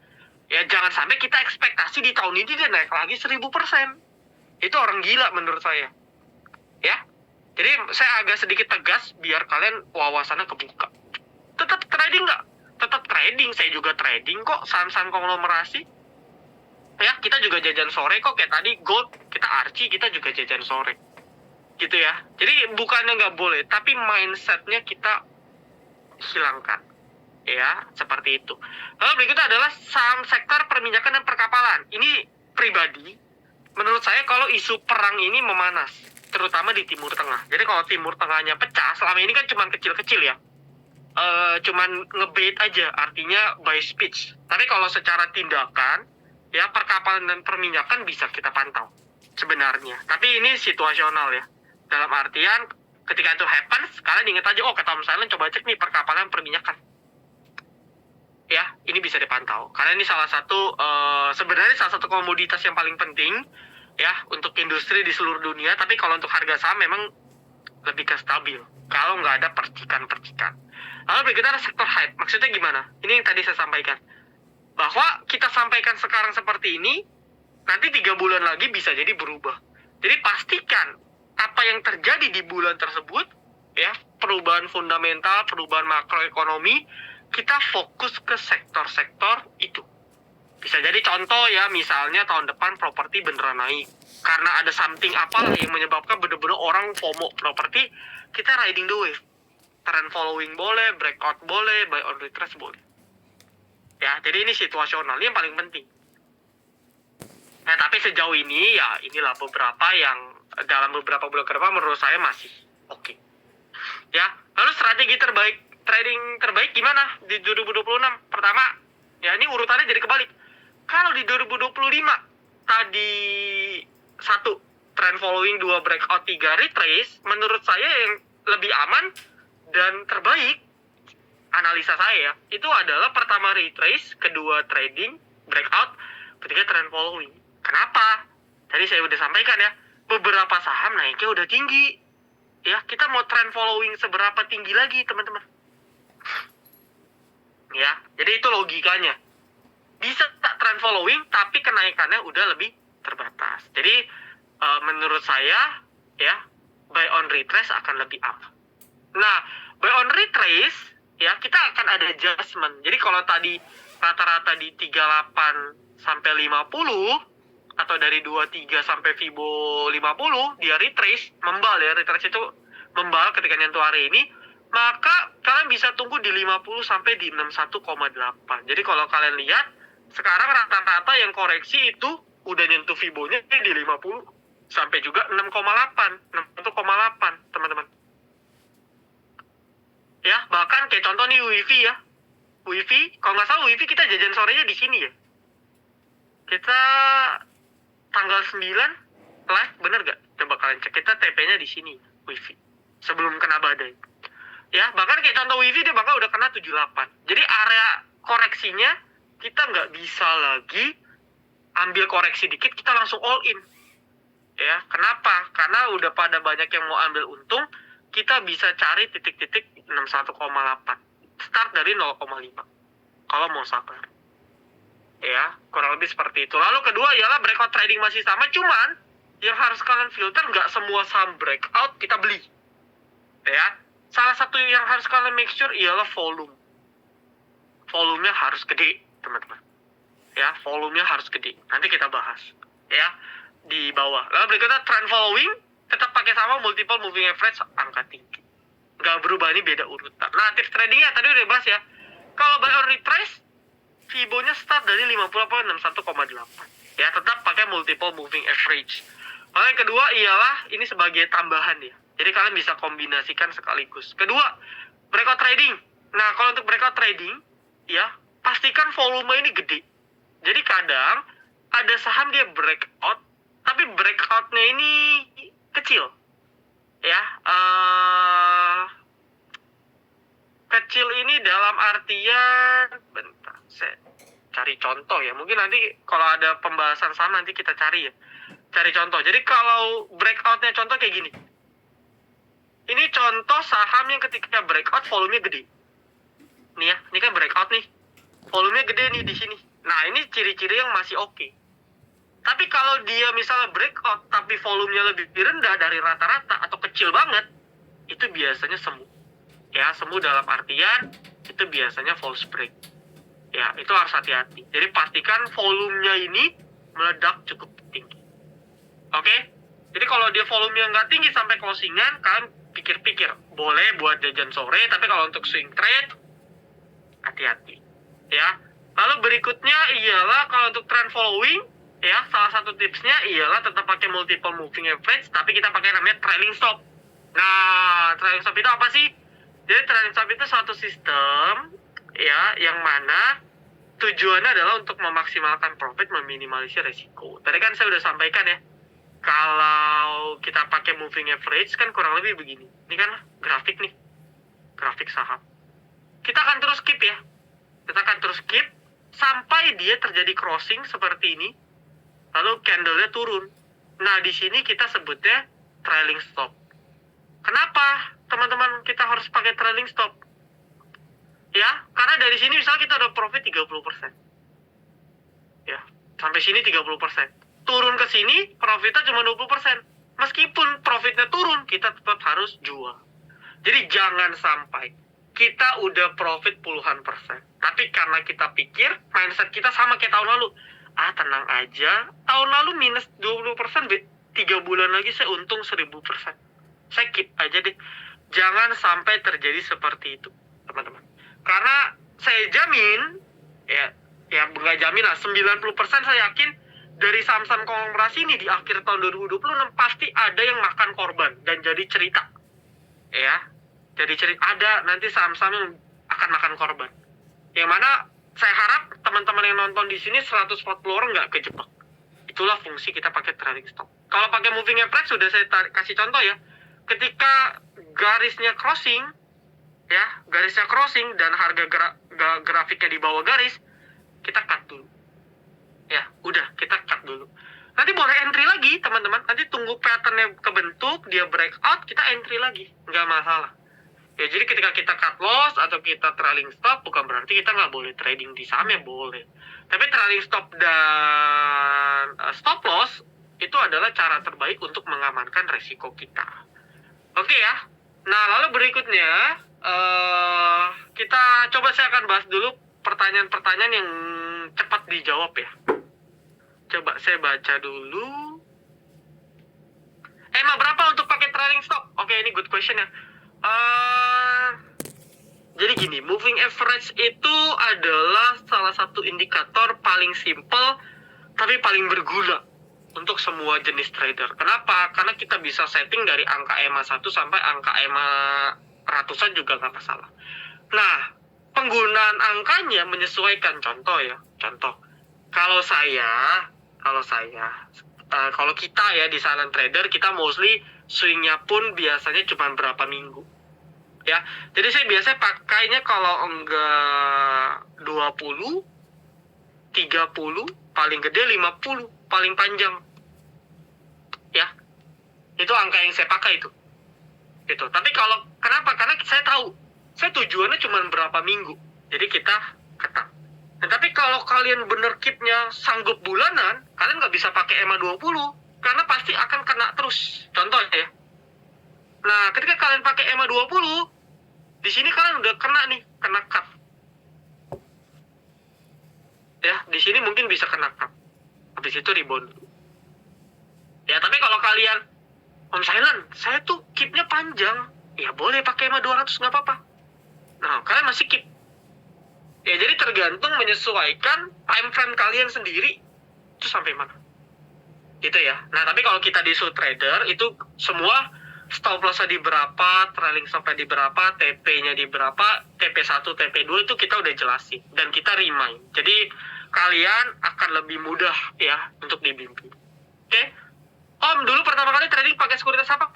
Ya, jangan sampai kita ekspektasi di tahun ini dia naik lagi 1000%. Itu orang gila menurut saya. Ya. Jadi saya agak sedikit tegas biar kalian wawasannya kebuka. Tetap trading nggak? Tetap trading. Saya juga trading kok saham-saham konglomerasi. Ya, kita juga jajan sore kok, kayak tadi Gold, kita Archie, kita juga jajan sore. Gitu ya. Jadi bukannya nggak boleh, tapi mindsetnya kita hilangkan. Ya, seperti itu. Lalu berikutnya adalah saham sektor perminyakan dan perkapalan. Ini pribadi, menurut saya kalau isu perang ini memanas, terutama di Timur Tengah. Jadi kalau Timur Tengahnya pecah, selama ini kan cuma kecil-kecil ya. Cuman ngebait aja, artinya by speech. Tapi kalau secara tindakan, ya perkapalan dan perminyakan bisa kita pantau sebenarnya. Tapi ini situasional ya. Dalam artian ketika itu happens, kalian ingat aja, oh kata Om Silent coba cek nih perkapalan perminyakan. Ya, ini bisa dipantau. Karena ini salah satu sebenarnya salah satu komoditas yang paling penting ya untuk industri di seluruh dunia. Tapi kalau untuk harga saham memang lebih ke stabil. Kalau nggak ada percikan-percikan. Lalu berikutnya ada sektor hype. Maksudnya gimana? Ini yang tadi saya sampaikan. Bahwa kita sampaikan sekarang seperti ini, nanti 3 bulan lagi bisa jadi berubah. Jadi pastikan apa yang terjadi di bulan tersebut, ya, perubahan fundamental, perubahan makroekonomi, kita fokus ke sektor-sektor itu. Bisa jadi contoh ya, misalnya tahun depan properti beneran naik. Karena ada something apalah yang menyebabkan bener-bener orang FOMO properti, kita riding the wave. Trend following boleh, breakout boleh, buy on retrace boleh. Ya, jadi ini situasional, ini yang paling penting. Nah, tapi sejauh ini ya inilah beberapa yang dalam beberapa bulan ke depan menurut saya masih oke. Ya, lalu strategi terbaik, trading terbaik gimana di 2026? Pertama, ya ini urutannya jadi kebalik. Kalau di 2025 tadi 1 trend following, 2 breakout, 3 retrace, menurut saya yang lebih aman dan terbaik analisa saya itu adalah pertama retrace, kedua trading, breakout, ketiga trend following. Kenapa? Tadi saya udah sampaikan ya, beberapa saham naiknya udah tinggi. Ya, kita mau trend following seberapa tinggi lagi, teman-teman? Ya, jadi itu logikanya. Bisa trend following, tapi kenaikannya udah lebih terbatas. Jadi, menurut saya, ya, buy on retrace akan lebih aman. Nah, buy on retrace, ya kita akan ada adjustment. Jadi kalau tadi rata-rata di 38 sampai 50 atau dari 23 sampai Fibo 50 dia retrace, membal ya, retrace itu membal ketika nyentuh hari ini, maka kalian bisa tunggu di 50 sampai di 61,8. Jadi kalau kalian lihat sekarang rata-rata yang koreksi itu udah nyentuh Fibonya di 50 sampai juga 6,8, 61,8, teman-teman. Ya, bahkan kayak contoh nih WiFi ya. WiFi, kalau nggak salah WiFi kita jajan sorenya di sini ya. Kita tanggal 9 live, bener nggak? Coba kalian cek, kita TP-nya di sini, WiFi. Sebelum kena badai. Ya, bahkan kayak contoh WiFi dia bahkan udah kena 78. Jadi area koreksinya kita nggak bisa lagi ambil koreksi dikit, kita langsung all in. Ya, kenapa? Karena udah pada banyak yang mau ambil untung, kita bisa cari titik-titik 61,8. Start dari 0,5. Kalau mau sabar. Ya, kurang lebih seperti itu. Lalu kedua ialah breakout trading masih sama, cuman yang harus kalian filter nggak semua saham breakout kita beli. Ya, salah satu yang harus kalian make sure ialah volume. Volumenya harus gede, teman-teman. Ya, volumenya harus gede. Nanti kita bahas. Ya, di bawah. Lalu berikutnya trend following, tetap pakai sama multiple moving average angka tinggi. Nggak berubah, ini beda urutan. Nah, tips tradingnya tadi udah bahas ya. Kalau buy on retrace, Fibonya start dari 50,61,8. Ya, tetap pakai multiple moving average. Lalu yang kedua ialah ini sebagai tambahan ya. Jadi kalian bisa kombinasikan sekaligus. Kedua, breakout trading. Nah, kalau untuk breakout trading, ya, pastikan volume ini gede. Jadi kadang ada saham dia breakout, tapi breakoutnya ini kecil. Ya, kecil ini dalam artian, bentar, saya cari contoh ya. Mungkin nanti kalau ada pembahasan saham nanti kita cari ya. Cari contoh. Jadi kalau breakoutnya contoh kayak gini. Ini contoh saham yang ketika breakout volumenya gede. Nih ya, ini kan breakout nih. Volumenya gede nih di sini. Nah, ini ciri-ciri yang masih oke. Tapi kalau dia misalnya breakout tapi volumenya lebih rendah dari rata-rata atau kecil banget, itu biasanya semu. Ya, semu dalam artian itu biasanya false break. Ya, itu harus hati-hati. Jadi pastikan volumenya ini meledak cukup tinggi. Oke? Jadi kalau dia volumenya nggak tinggi sampai closingan, kalian pikir-pikir, boleh buat jajan sore, tapi kalau untuk swing trade, hati-hati. Ya. Lalu berikutnya ialah kalau untuk trend following, ya, salah satu tipsnya ialah tetap pakai multiple moving average, tapi kita pakai namanya trailing stop. Nah, trailing stop itu apa sih? Jadi trailing stop itu suatu sistem, ya, yang mana tujuannya adalah untuk memaksimalkan profit, meminimalisir resiko. Tadi kan saya udah sampaikan ya, kalau kita pakai moving average kan kurang lebih begini. Ini kan grafik nih, grafik saham. Kita akan terus keep ya, kita akan terus keep sampai dia terjadi crossing seperti ini, lalu candle-nya turun. Nah, di sini kita sebutnya trailing stop. Kenapa teman-teman kita harus pakai trailing stop? Ya, karena dari sini misalnya kita udah profit 30%. Ya, sampai sini 30%. Turun ke sini, profitnya cuma 20%. Meskipun profitnya turun, kita tetap harus jual. Jadi jangan sampai kita udah profit puluhan persen. Tapi karena kita pikir, mindset kita sama kayak tahun lalu. Tenang aja, tahun lalu minus 20%, 3 bulan lagi saya untung 1000%. Saya keep aja deh. Jangan sampai terjadi seperti itu, teman-teman. Karena saya jamin, ya nggak jamin lah, 90% saya yakin, dari saham-saham konglomerasi ini di akhir tahun 2026 pasti ada yang makan korban dan jadi cerita. Ya, jadi cerita ada nanti saham-saham yang akan makan korban. Yang mana saya harap teman-teman yang nonton di sini 140 orang nggak kejebak. Itulah fungsi kita pakai trailing stop. Kalau pakai moving average sudah saya kasih contoh ya. Ketika garisnya crossing, ya, garisnya crossing dan harga grafiknya di bawah garis, kita cut dulu. Ya, udah, kita cut dulu. Nanti boleh entry lagi, teman-teman. Nanti tunggu patternnya kebentuk, dia breakout, kita entry lagi. Nggak masalah. Ya, jadi ketika kita cut loss atau kita trailing stop, bukan berarti kita nggak boleh trading di saham, ya boleh. Tapi trailing stop dan stop loss, itu adalah cara terbaik untuk mengamankan resiko kita. Oke ya. Nah, lalu berikutnya, kita coba saya akan bahas dulu pertanyaan-pertanyaan yang cepat dijawab ya. Coba saya baca dulu. Berapa untuk pakai trailing stop? Oke, ini good question ya. Jadi gini, moving average itu adalah salah satu indikator paling simple tapi paling berguna untuk semua jenis trader. Kenapa? Karena kita bisa setting dari angka EMA 1 sampai angka EMA ratusan juga nggak masalah. Nah, penggunaan angkanya menyesuaikan. Contoh ya, kalau kita ya di silent trader, kita mostly swingnya pun biasanya cuma berapa minggu ya. Jadi saya biasanya pakainya kalau enggak 20, 30, paling gede 50, paling panjang ya. Itu angka yang saya pakai itu. Tapi kalau kenapa? Karena saya tahu saya tujuannya cuma berapa minggu, jadi kita ketat. Nah, tapi kalau kalian bener keepnya sanggup bulanan, kalian nggak bisa pakai EMA 20, karena pasti akan kena terus. Contoh ya. Nah, ketika kalian pakai EMA 20, di sini kalian udah kena cut. Ya, di sini mungkin bisa kena cut. Habis itu rebound. Ya, tapi kalau kalian, Om Silent, saya tuh keepnya panjang. Ya boleh pakai EMA 200, nggak apa-apa. Nah, kalian masih keep. Ya, jadi tergantung menyesuaikan time frame kalian sendiri itu sampai mana. Gitu ya. Nah, tapi kalau kita di Shu Trader itu semua stop loss-nya di berapa, trailing stop-nya di berapa, TP-nya di berapa, TP1, TP2 itu kita udah jelasin dan kita remind. Jadi kalian akan lebih mudah ya untuk dibimbing. Oke? Om, dulu pertama kali trading pakai sekuritas apa?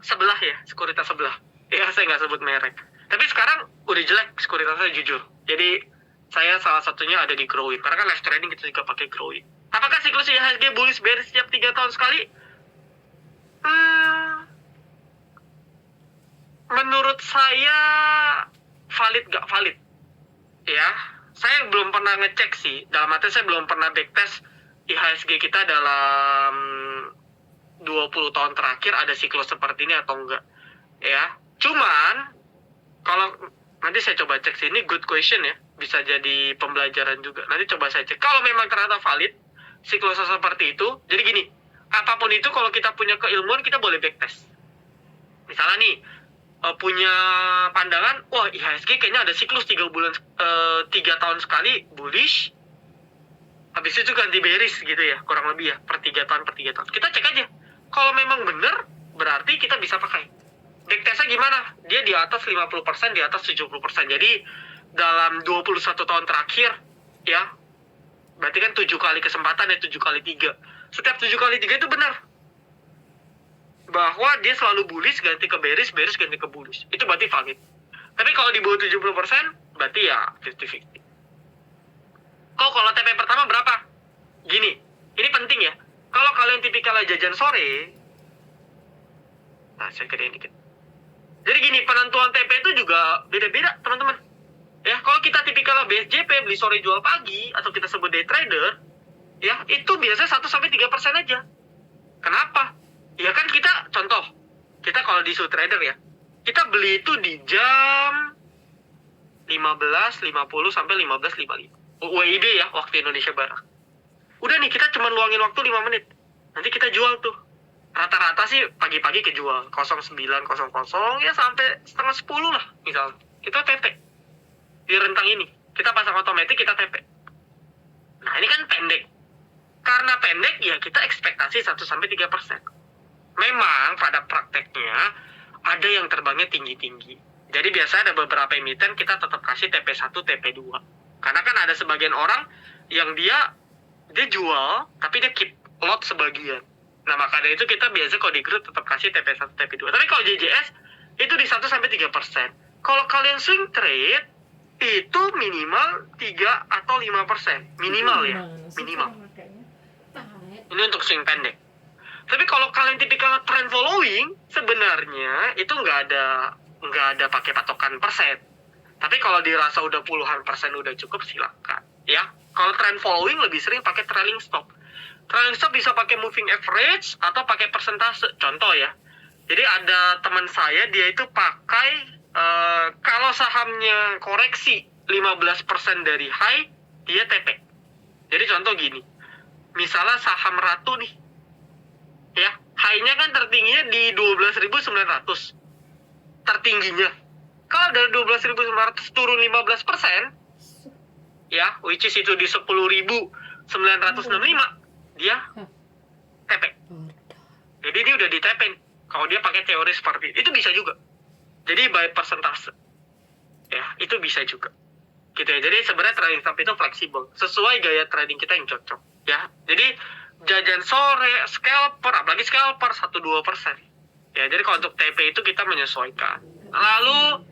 Sebelah ya, sekuritas sebelah. Ya, saya nggak sebut merek. Tapi sekarang udah jelek sekuritasnya, jujur. Jadi saya salah satunya ada di Growing. Karena kan live trading kita juga pakai Growing. Apakah siklus IHSG bullish bearish setiap 3 tahun sekali? Menurut saya valid gak valid? Ya, saya belum pernah ngecek sih. Dalam arti saya belum pernah backtest IHSG kita dalam 20 tahun terakhir ada siklus seperti ini atau enggak. Ya, cuman kalau nanti saya coba cek sih, ini good question ya, bisa jadi pembelajaran juga. Nanti coba saya cek. Kalau memang ternyata valid siklus seperti itu, jadi gini, apapun itu kalau kita punya keilmuan kita boleh backtest. Misalnya nih, punya pandangan, wah IHSG kayaknya ada siklus 3 tahun sekali bullish, habis itu ganti bearish gitu ya, kurang lebih ya, per 3 tahun. Kita cek aja. Kalau memang benar, berarti kita bisa pakai. Backtestnya gimana? Dia di atas 50%, di atas 70%. Jadi dalam 21 tahun terakhir, ya, berarti kan 7 kali kesempatan ya, 7 kali 3. Setiap 7 kali 3 itu benar. Bahwa dia selalu bullish, ganti ke bearish, ganti ke bullish. Itu berarti valid. Tapi kalau di bawah 70%, berarti ya 50-50. Kalau TP pertama berapa? Gini, ini penting ya. Kalau kalian tipikal jajan sore, nah saya gedein dikit. Jadi gini, penentuan TP itu juga beda-beda, teman-teman. Ya, kalau kita tipikal BSJP, beli sore jual pagi, atau kita sebut day trader, ya, itu biasanya 1-3% aja. Kenapa? Ya kan kita, contoh, kita kalau di trader ya, kita beli itu di jam 15.50 sampai 15.55. WIB ya, waktu Indonesia Barat. Udah nih, kita cuma luangin waktu 5 menit. Nanti kita jual tuh. Rata-rata sih pagi-pagi kejual 09.00 ya sampai setengah 10 lah misalnya. Kita TP di rentang ini. Kita pasang otomatis, kita TP. Nah ini kan pendek. Karena pendek ya kita ekspektasi 1-3%. Memang pada prakteknya ada yang terbangnya tinggi-tinggi. Jadi biasa ada beberapa emiten kita tetap kasih TP1, TP2. Karena kan ada sebagian orang yang dia jual tapi dia keep lot sebagian. Nah maka dari itu kita biasa kalau di grup tetap kasih TP1, TP2. Tapi kalau JJS itu di 1-3%. Kalau kalian swing trade itu minimal 3 atau 5%. Minimal ya, minimal. Ini untuk swing pendek. Tapi kalau kalian tipikal trend following, sebenarnya itu nggak ada pakai patokan persen. Tapi kalau dirasa udah puluhan persen udah cukup, silakan. Ya, kalau trend following lebih sering pakai trailing stop. Trailing stop bisa pakai moving average atau pakai persentase. Contoh ya. Jadi ada teman saya, dia itu pakai kalau sahamnya koreksi 15% dari high, dia TP. Jadi contoh gini. Misalnya saham Ratu nih. Ya, high-nya kan tertingginya di 12.900. Tertingginya. Kalau dari 12.900 turun 15%, ya, which is itu di 10.965, dia TP. Jadi dia udah di TP. Kalau dia pakai teori seperti itu bisa juga. Jadi by persentase. Ya, itu bisa juga. Gitu ya. Jadi sebenarnya trading stop itu fleksibel, sesuai gaya trading kita yang cocok. Ya, jadi jajan sore, scalper, apalagi scalper 1-2%. Ya, jadi kalau untuk TP itu kita menyesuaikan. Lalu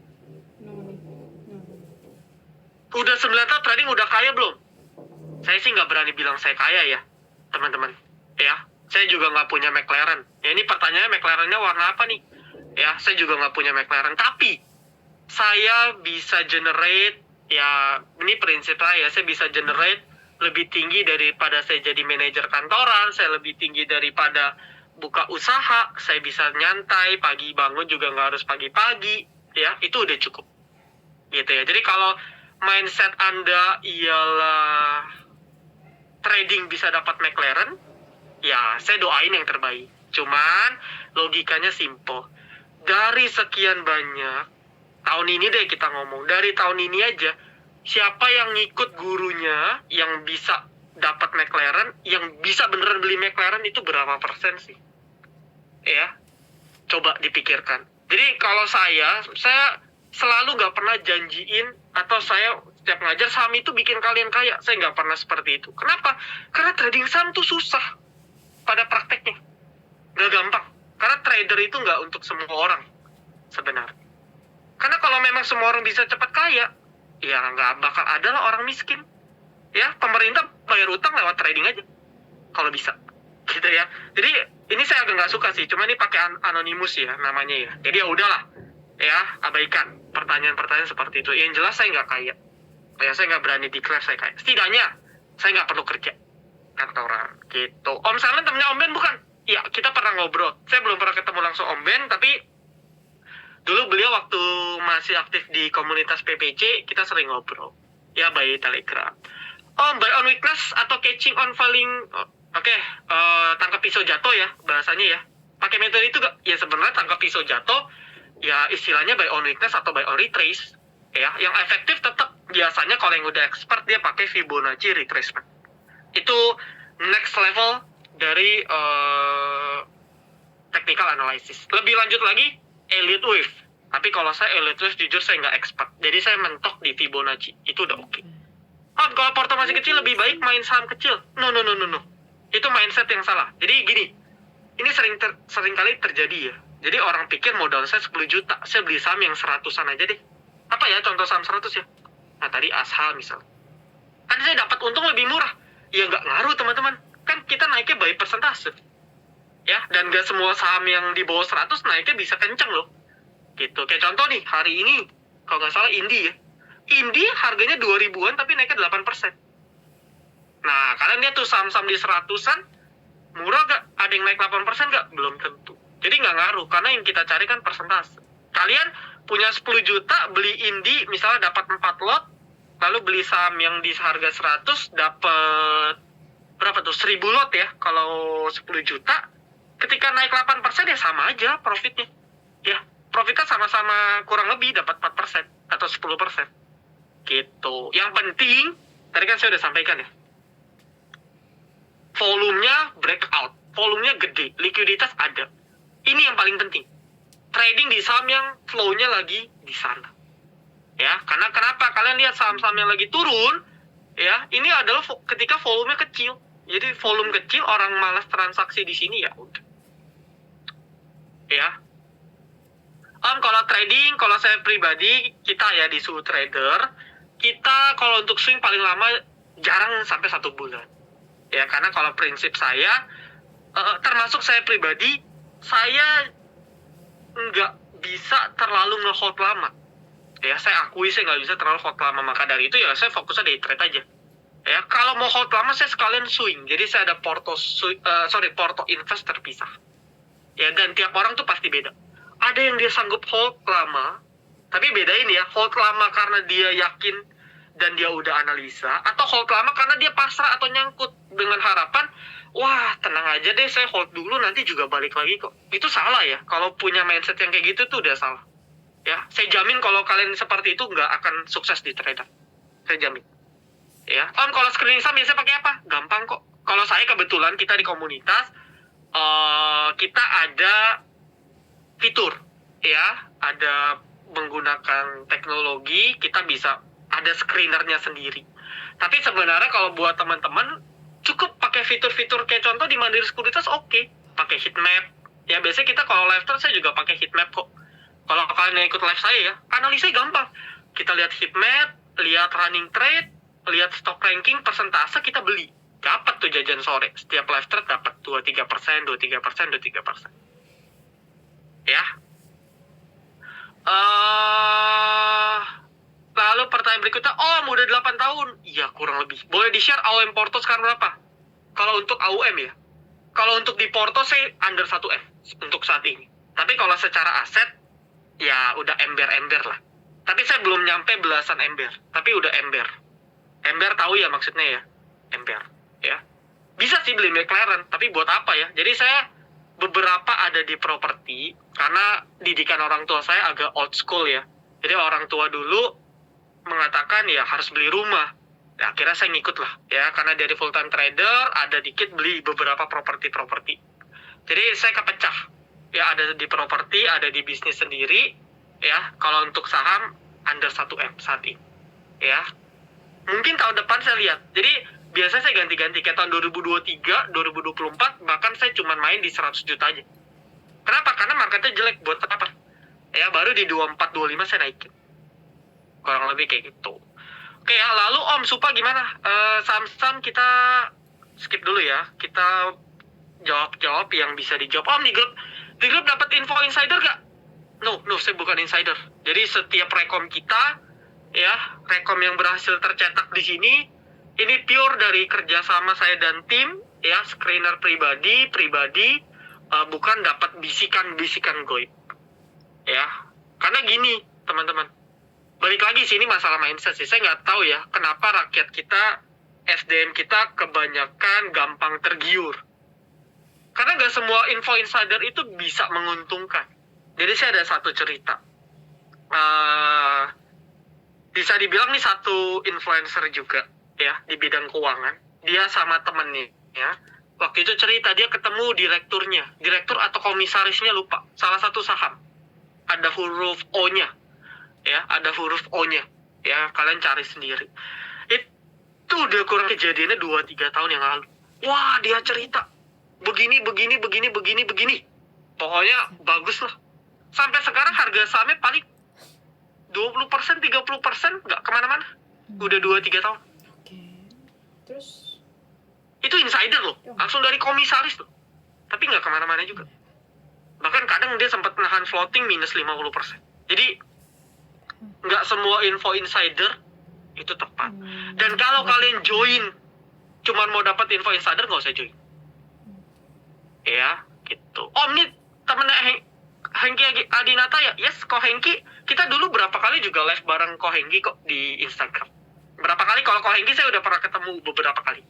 udah 9 tahun trading udah kaya belum? Saya sih nggak berani bilang saya kaya ya, teman-teman. Ya, saya juga nggak punya McLaren. Ya ini pertanyaannya McLarennya warna apa nih? Ya, saya juga nggak punya McLaren. Tapi saya bisa generate, ya ini prinsip saya bisa generate lebih tinggi daripada saya jadi manajer kantoran, saya lebih tinggi daripada buka usaha, saya bisa nyantai, pagi bangun juga nggak harus pagi-pagi, ya itu udah cukup. Gitu ya, jadi kalau mindset Anda ialah trading bisa dapat McLaren, ya saya doain yang terbaik. Cuman logikanya simple. Dari sekian banyak, tahun ini deh kita ngomong, dari tahun ini aja, siapa yang ngikut gurunya yang bisa dapat McLaren, yang bisa beneran beli McLaren itu berapa persen sih? Ya, coba dipikirkan. Jadi kalau saya selalu nggak pernah janjiin atau saya setiap ngajar saham itu bikin kalian kaya. Saya nggak pernah seperti itu. Kenapa? Karena trading saham tuh susah pada prakteknya. Nggak gampang. Karena trader itu nggak untuk semua orang sebenarnya. Karena kalau memang semua orang bisa cepat kaya, ya nggak bakal ada lah orang miskin. Ya, pemerintah bayar utang lewat trading aja. Kalau bisa. Gitu ya. Jadi, ini saya agak nggak suka sih. Cuma ini pakai anonimus ya namanya ya. Jadi ya udahlah. Ya, abaikan pertanyaan-pertanyaan seperti itu. Yang jelas saya nggak kaya. Ya, saya nggak berani declare saya kaya. Setidaknya, saya nggak perlu kerja kantoran. Gitu. Om Salman temennya Om Ben bukan? Ya, kita pernah ngobrol. Saya belum pernah ketemu langsung Om Ben, tapi dulu beliau waktu masih aktif di komunitas PPC, kita sering ngobrol. Ya, by Telegram. Oh, buy on weakness atau catching on falling. Oke, tangkap pisau jatuh ya bahasanya ya. Pakai metode itu gak? Ya sebenarnya tangkap pisau jatuh ya istilahnya buy on weakness atau buy on retrace. Ya, yang efektif tetap biasanya kalau yang udah expert dia pakai Fibonacci retracement. Itu next level dari technical analysis. Lebih lanjut lagi Elliott Wave. Tapi kalau saya Elliott Wave jujur saya nggak expert. Jadi saya mentok di Fibonacci. Itu udah oke. Kalau porto masih kecil lebih baik main saham kecil. No. Itu mindset yang salah. Jadi gini, ini sering kali terjadi ya. Jadi orang pikir modal saya 10 juta, saya beli saham yang 100-an aja deh. Apa ya contoh saham 100 ya? Nah tadi Ashal misal. Kan saya dapat untung lebih murah. Ya nggak ngaruh teman-teman. Kan kita naiknya by persentase. Ya, dan nggak semua saham yang di bawah 100 naiknya bisa kenceng loh. Gitu. Kayak contoh nih, hari ini kalau nggak salah Indi ya. Indi harganya 2000-an tapi naiknya 8%. Nah, kalian lihat tuh saham-saham di 100-an murah gak? Ada yang naik 8% gak? Belum tentu. Jadi nggak ngaruh, karena yang kita cari kan persentase. Kalian punya 10 juta, beli Indi, misalnya dapat 4 lot, lalu beli saham yang di harga 100, dapat berapa tuh? 1000 lot ya, kalau 10 juta. Ketika naik 8% ya sama aja profitnya. Ya, profitnya sama-sama kurang lebih dapat 4% atau 10%. Gitu. Yang penting, tadi kan saya udah sampaikan ya, volumenya breakout, volumenya gede, likuiditas ada. Ini yang paling penting. Trading di saham yang flow-nya lagi di sana. Ya, karena kenapa? Kalian lihat saham-saham yang lagi turun, ya, ini adalah ketika volumenya kecil. Jadi volume kecil, orang malas transaksi di sini ya udah. Ya. Kalau trading, kalau saya pribadi, kita ya di Suhu Trader, kita kalau untuk swing paling lama jarang sampai 1 bulan. Ya, karena kalau prinsip saya, termasuk saya pribadi, saya nggak bisa terlalu nge-hold lama. Ya, saya akui saya nggak bisa terlalu hold lama. Maka dari itu ya saya fokusnya day trade aja. Ya, kalau mau hold lama saya sekalian swing. Jadi saya ada porto invest terpisah. Ya, dan tiap orang tuh pasti beda. Ada yang dia sanggup hold lama, tapi bedain ya, hold lama karena dia yakin dan dia udah analisa, atau hold lama karena dia pasrah atau nyangkut dengan harapan, wah tenang aja deh saya hold dulu nanti juga balik lagi kok. Itu salah ya, kalau punya mindset yang kayak gitu tuh udah salah. Ya, saya jamin kalau kalian seperti itu nggak akan sukses di trader. Saya jamin. Ya, kalau screening saham biasanya pakai apa? Gampang kok. Kalau saya kebetulan kita di komunitas, kita ada fitur, ya, ada menggunakan teknologi, kita bisa ada screenernya sendiri. Tapi sebenarnya kalau buat teman-teman cukup pakai fitur-fitur kayak contoh di Mandiri Sekuritas oke. Pakai heatmap. Ya biasanya kita kalau live trade saya juga pakai heatmap kok. Kalau kalian yang ikut live saya ya, analisanya gampang. Kita lihat heatmap, lihat running trade, lihat stock ranking, persentase kita beli. Dapat tuh jajan sore. Setiap live trade dapat 23%, 23%, 23%. Ya. Lalu pertanyaan berikutnya, udah 8 tahun. Iya, kurang lebih. Boleh di-share AUM Porto sekarang berapa? Kalau untuk AUM ya. Kalau untuk di Porto saya under 1M untuk saat ini. Tapi kalau secara aset, ya udah ember-ember lah. Tapi saya belum nyampe belasan ember. Tapi udah ember. Ember tahu ya maksudnya ya? Ember. Ya. Bisa sih beli McLaren, tapi buat apa ya? Jadi saya beberapa ada di properti, karena didikan orang tua saya agak old school ya. Jadi orang tua dulu mengatakan ya harus beli rumah. Ya, akhirnya saya ngikut lah ya, karena dari full time trader ada dikit beli beberapa properti. Jadi saya kepecah ya, ada di properti, ada di bisnis sendiri ya. Kalau untuk saham under 1M saat ini ya. Mungkin tahun depan saya lihat. Jadi biasanya saya ganti-ganti kayak tahun 2023, 2024 bahkan saya cuma main di 100 juta aja. Kenapa? Karena marketnya jelek, buat apa? Ya baru di 24, 25 saya naikin. Kurang lebih kayak gitu. Oke ya, lalu Om Supa gimana? Saham-saham kita skip dulu ya. Kita jawab yang bisa dijawab. Om di grup dapat info insider gak? No, saya bukan insider. Jadi setiap rekom kita ya, rekom yang berhasil tercetak di sini ini pure dari kerjasama saya dan tim ya, screener pribadi, bukan dapat bisikan goib ya. Karena gini teman-teman, balik lagi sih, ini masalah mindset sih. Saya nggak tahu ya kenapa rakyat kita, SDM kita kebanyakan gampang tergiur. Karena nggak semua info insider itu bisa menguntungkan. Jadi saya ada satu cerita. Bisa dibilang nih satu influencer juga ya di bidang keuangan. Dia sama temennya ya. Waktu itu cerita dia ketemu direktur atau komisarisnya lupa. Salah satu saham. Ada huruf O-nya. Ya, ada huruf O-nya. Ya, kalian cari sendiri. Itu udah kurang kejadiannya 2-3 tahun yang lalu. Wah, dia cerita. Begini. Pokoknya bagus lah. Sampai sekarang harga sahamnya paling 20%, 30% nggak kemana-mana. Udah 2-3 tahun. Oke. Terus? Itu insider loh. Langsung dari komisaris loh. Tapi nggak kemana-mana juga. Bahkan kadang dia sempat nahan floating minus 50%. Jadi nggak semua info insider itu tepat. Dan kalau kalian join cuman mau dapat info insider, nggak usah join. Ya, gitu. Om nih temennya Hengki Adinata ya? Yes, Ko Hengki. Kita dulu berapa kali juga live bareng Ko Hengki kok di Instagram. Berapa kali? Kalau Ko Hengki saya udah pernah ketemu beberapa kali.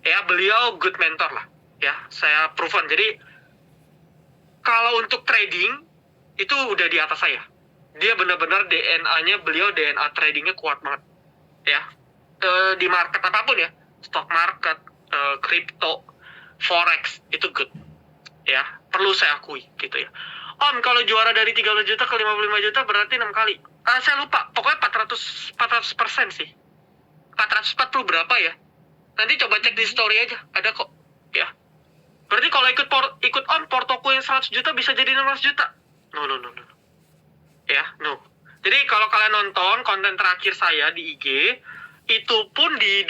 Ya, beliau good mentor lah. Ya, saya proven. Jadi kalau untuk trading itu udah di atas saya. Dia benar-benar DNA-nya, beliau DNA tradingnya kuat banget. Ya, di market apapun ya, stock market, crypto, forex itu good. Ya, perlu saya akui gitu ya. Om, kalau juara dari 13 juta ke 55 juta berarti 6 kali. Saya lupa, pokoknya 400% sih. 440 berapa ya? Nanti coba cek di story aja, ada kok. Ya. Berarti kalau ikut Om, portoku yang 100 juta bisa jadi 16 juta. No. Ya, no. Jadi kalau kalian nonton konten terakhir saya di IG, itu pun di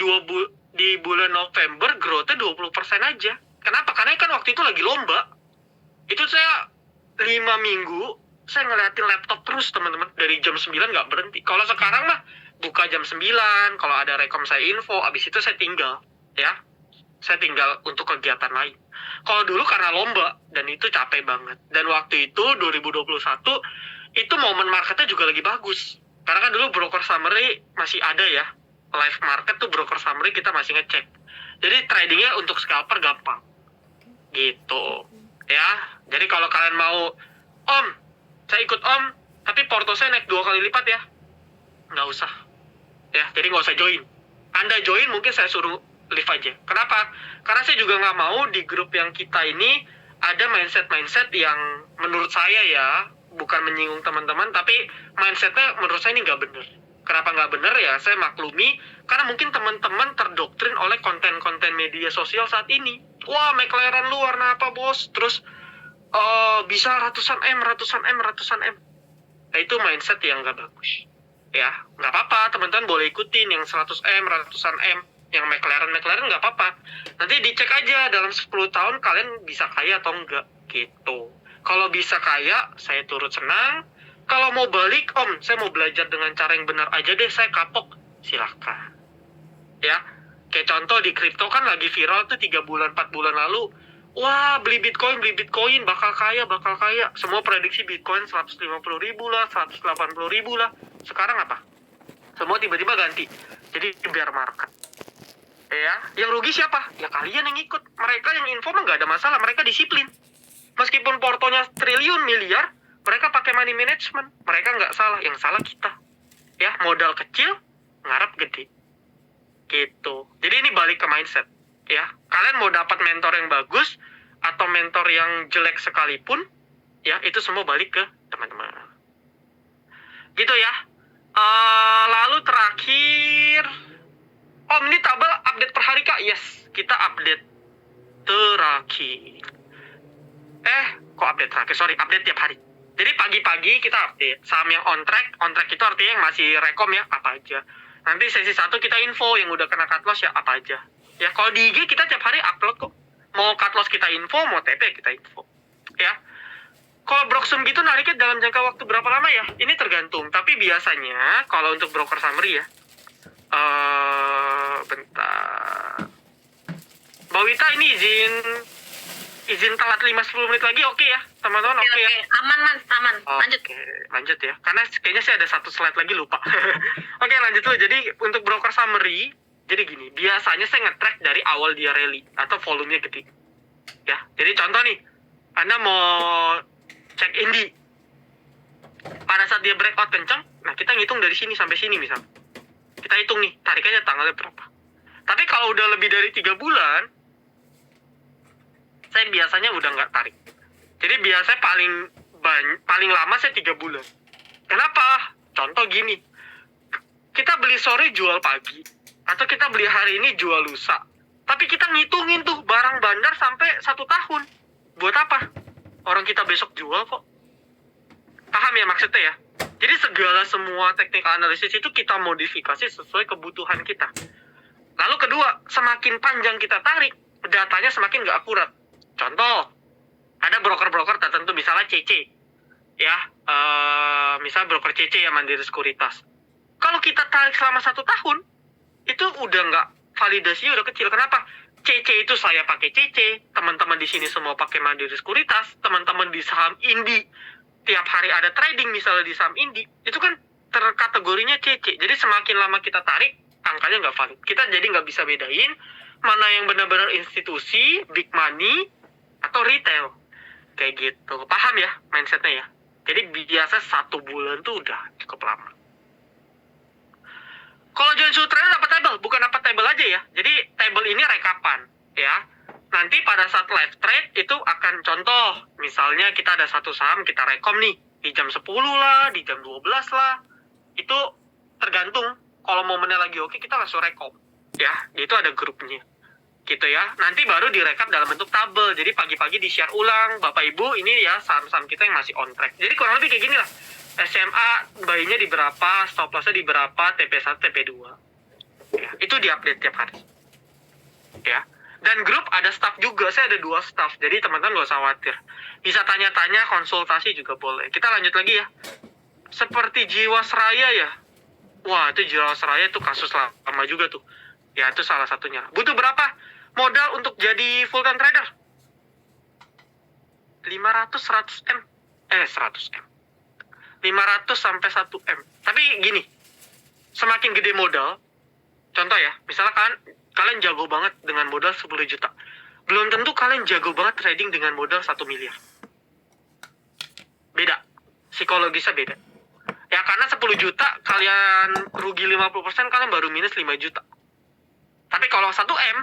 bulan November growth-nya 20% aja. Kenapa? Karena kan waktu itu lagi lomba. Itu saya 5 minggu, saya ngeliatin laptop terus teman-teman. Dari jam 9 nggak berhenti. Kalau sekarang mah buka jam 9, kalau ada rekom saya info, abis itu saya tinggal. Ya, saya tinggal untuk kegiatan lain. Kalau dulu karena lomba, dan itu capek banget. Dan waktu itu, 2021, itu momen marketnya juga lagi bagus. Karena kan dulu broker summary masih ada ya. Live market tuh broker summary kita masih ngecek. Jadi tradingnya untuk scalper gampang. Gitu. Ya, jadi kalau kalian mau, Om, saya ikut Om, tapi porto saya naik 2 kali lipat ya. Nggak usah. Ya, jadi nggak usah join. Anda join mungkin saya suruh leave aja. Kenapa? Karena saya juga nggak mau di grup yang kita ini ada mindset yang menurut saya ya, bukan menyinggung teman-teman, tapi mindsetnya menurut saya ini nggak bener. Kenapa nggak bener ya? Saya maklumi, karena mungkin teman-teman terdoktrin oleh konten-konten media sosial saat ini. Wah, McLaren lu warna apa bos? Terus bisa ratusan M. Nah, itu mindset yang nggak bagus. Ya, nggak apa-apa, teman-teman boleh ikutin yang 100 M, ratusan M, yang McLaren nggak apa-apa. Nanti dicek aja dalam 10 tahun kalian bisa kaya atau enggak, gitu. Kalau bisa kaya, saya turut senang. Kalau mau balik, Om, saya mau belajar dengan cara yang benar aja deh, saya kapok, silahkan. Ya, kayak contoh di kripto kan lagi viral tuh 3 bulan, 4 bulan lalu. Wah, beli Bitcoin, bakal kaya. Semua prediksi Bitcoin 150 ribu lah, 180 ribu lah. Sekarang apa? Semua tiba-tiba ganti. Jadi biar market. Ya, yang rugi siapa? Ya kalian yang ikut. Mereka yang info mah nggak ada masalah, mereka disiplin. Meskipun portonya triliun, miliar, mereka pakai money management. Mereka nggak salah, yang salah kita. Ya, modal kecil, ngarep gede. Gitu. Jadi ini balik ke mindset. Ya, kalian mau dapat mentor yang bagus atau mentor yang jelek sekalipun, ya itu semua balik ke teman-teman. Gitu ya. Lalu terakhir, Om, ini tabel update per hari kak? Yes, kita update terakhir. Kok update terakhir? Sorry, update tiap hari. Jadi pagi-pagi kita update. Saham yang on track itu artinya yang masih rekom ya, apa aja. Nanti sesi 1 kita info, yang udah kena cut loss ya apa aja. Ya, kalau di IG kita tiap hari upload kok. Mau cut loss kita info, mau TP kita info. Ya. Kalau Broksum gitu nariknya dalam jangka waktu berapa lama ya? Ini tergantung. Tapi biasanya kalau untuk broker summary ya, bentar. Mbak Wita ini izin telat 5-10 menit lagi oke ya teman-teman, oke ya? Aman Mas, aman. Lanjut. Oke, lanjut ya. Karena kayaknya sih ada satu slide lagi lupa. Oke, lanjut dulu. Jadi untuk broker summary, jadi gini, biasanya saya nge-track dari awal dia rally atau volumenya gede. Ya, jadi contoh nih, Anda mau cek Indi. Pada saat dia breakout kencang, nah kita ngitung dari sini sampai sini misal. Kita hitung nih, tarikannya tanggalnya berapa. Tapi kalau udah lebih dari 3 bulan, saya biasanya udah nggak tarik. Jadi biasanya paling lama saya 3 bulan. Kenapa? Contoh gini, kita beli sore jual pagi, atau kita beli hari ini jual lusa. Tapi kita ngitungin tuh barang bandar sampai 1 tahun. Buat apa? Orang kita besok jual kok. Paham ya maksudnya ya? Jadi semua teknik analisis itu kita modifikasi sesuai kebutuhan kita. Lalu kedua, semakin panjang kita tarik, datanya semakin nggak akurat. Contoh, ada broker-broker tertentu, misalnya CC. Ya, misal broker CC ya, Mandiri Sekuritas. Kalau kita tarik selama 1 tahun, itu udah nggak, validasinya udah kecil. Kenapa? CC itu saya pakai CC, teman-teman di sini semua pakai Mandiri Sekuritas, teman-teman di saham Indi, tiap hari ada trading misalnya di saham Indi, itu kan terkategorinya CC. Jadi semakin lama kita tarik, angkanya nggak valid. Kita jadi nggak bisa bedain mana yang benar-benar institusi, big money, atau retail. Kayak gitu. Paham ya mindsetnya ya? Jadi biasa 1 bulan tuh udah cukup lama. Kalau John Sutra dapat table, bukan dapat table aja ya. Jadi table ini rekapan ya. Nanti pada saat live trade itu akan contoh, misalnya kita ada satu saham kita rekom nih di jam 10 lah, di jam 12 lah. Itu tergantung, kalau momennya lagi oke kita langsung rekom ya. Itu ada grupnya gitu ya. Nanti baru direkap dalam bentuk tabel. Jadi pagi-pagi di-share ulang, Bapak Ibu, ini ya saham-saham kita yang masih on track. Jadi kurang lebih kayak gini lah. SMA buy-nya di berapa, stop loss-nya di berapa, TP1, TP2. Ya, itu diupdate tiap hari. Ya. Dan grup ada staff juga, saya ada 2 staff. Jadi teman-teman gak usah khawatir. Bisa tanya-tanya, konsultasi juga boleh. Kita lanjut lagi ya. Seperti Jiwasraya ya. Wah, itu Jiwasraya itu kasus lama juga tuh. Ya, itu salah satunya. Butuh berapa modal untuk jadi full time trader? 500-100 M. 100 M. 500 sampai 1 M. Tapi gini, semakin gede modal, contoh ya, misalnya kalian jago banget dengan modal 10 juta. Belum tentu kalian jago banget trading dengan modal 1 miliar. Beda. Psikologisnya beda. Ya karena 10 juta kalian rugi 50%, kalian baru minus 5 juta. Tapi kalau 1 M,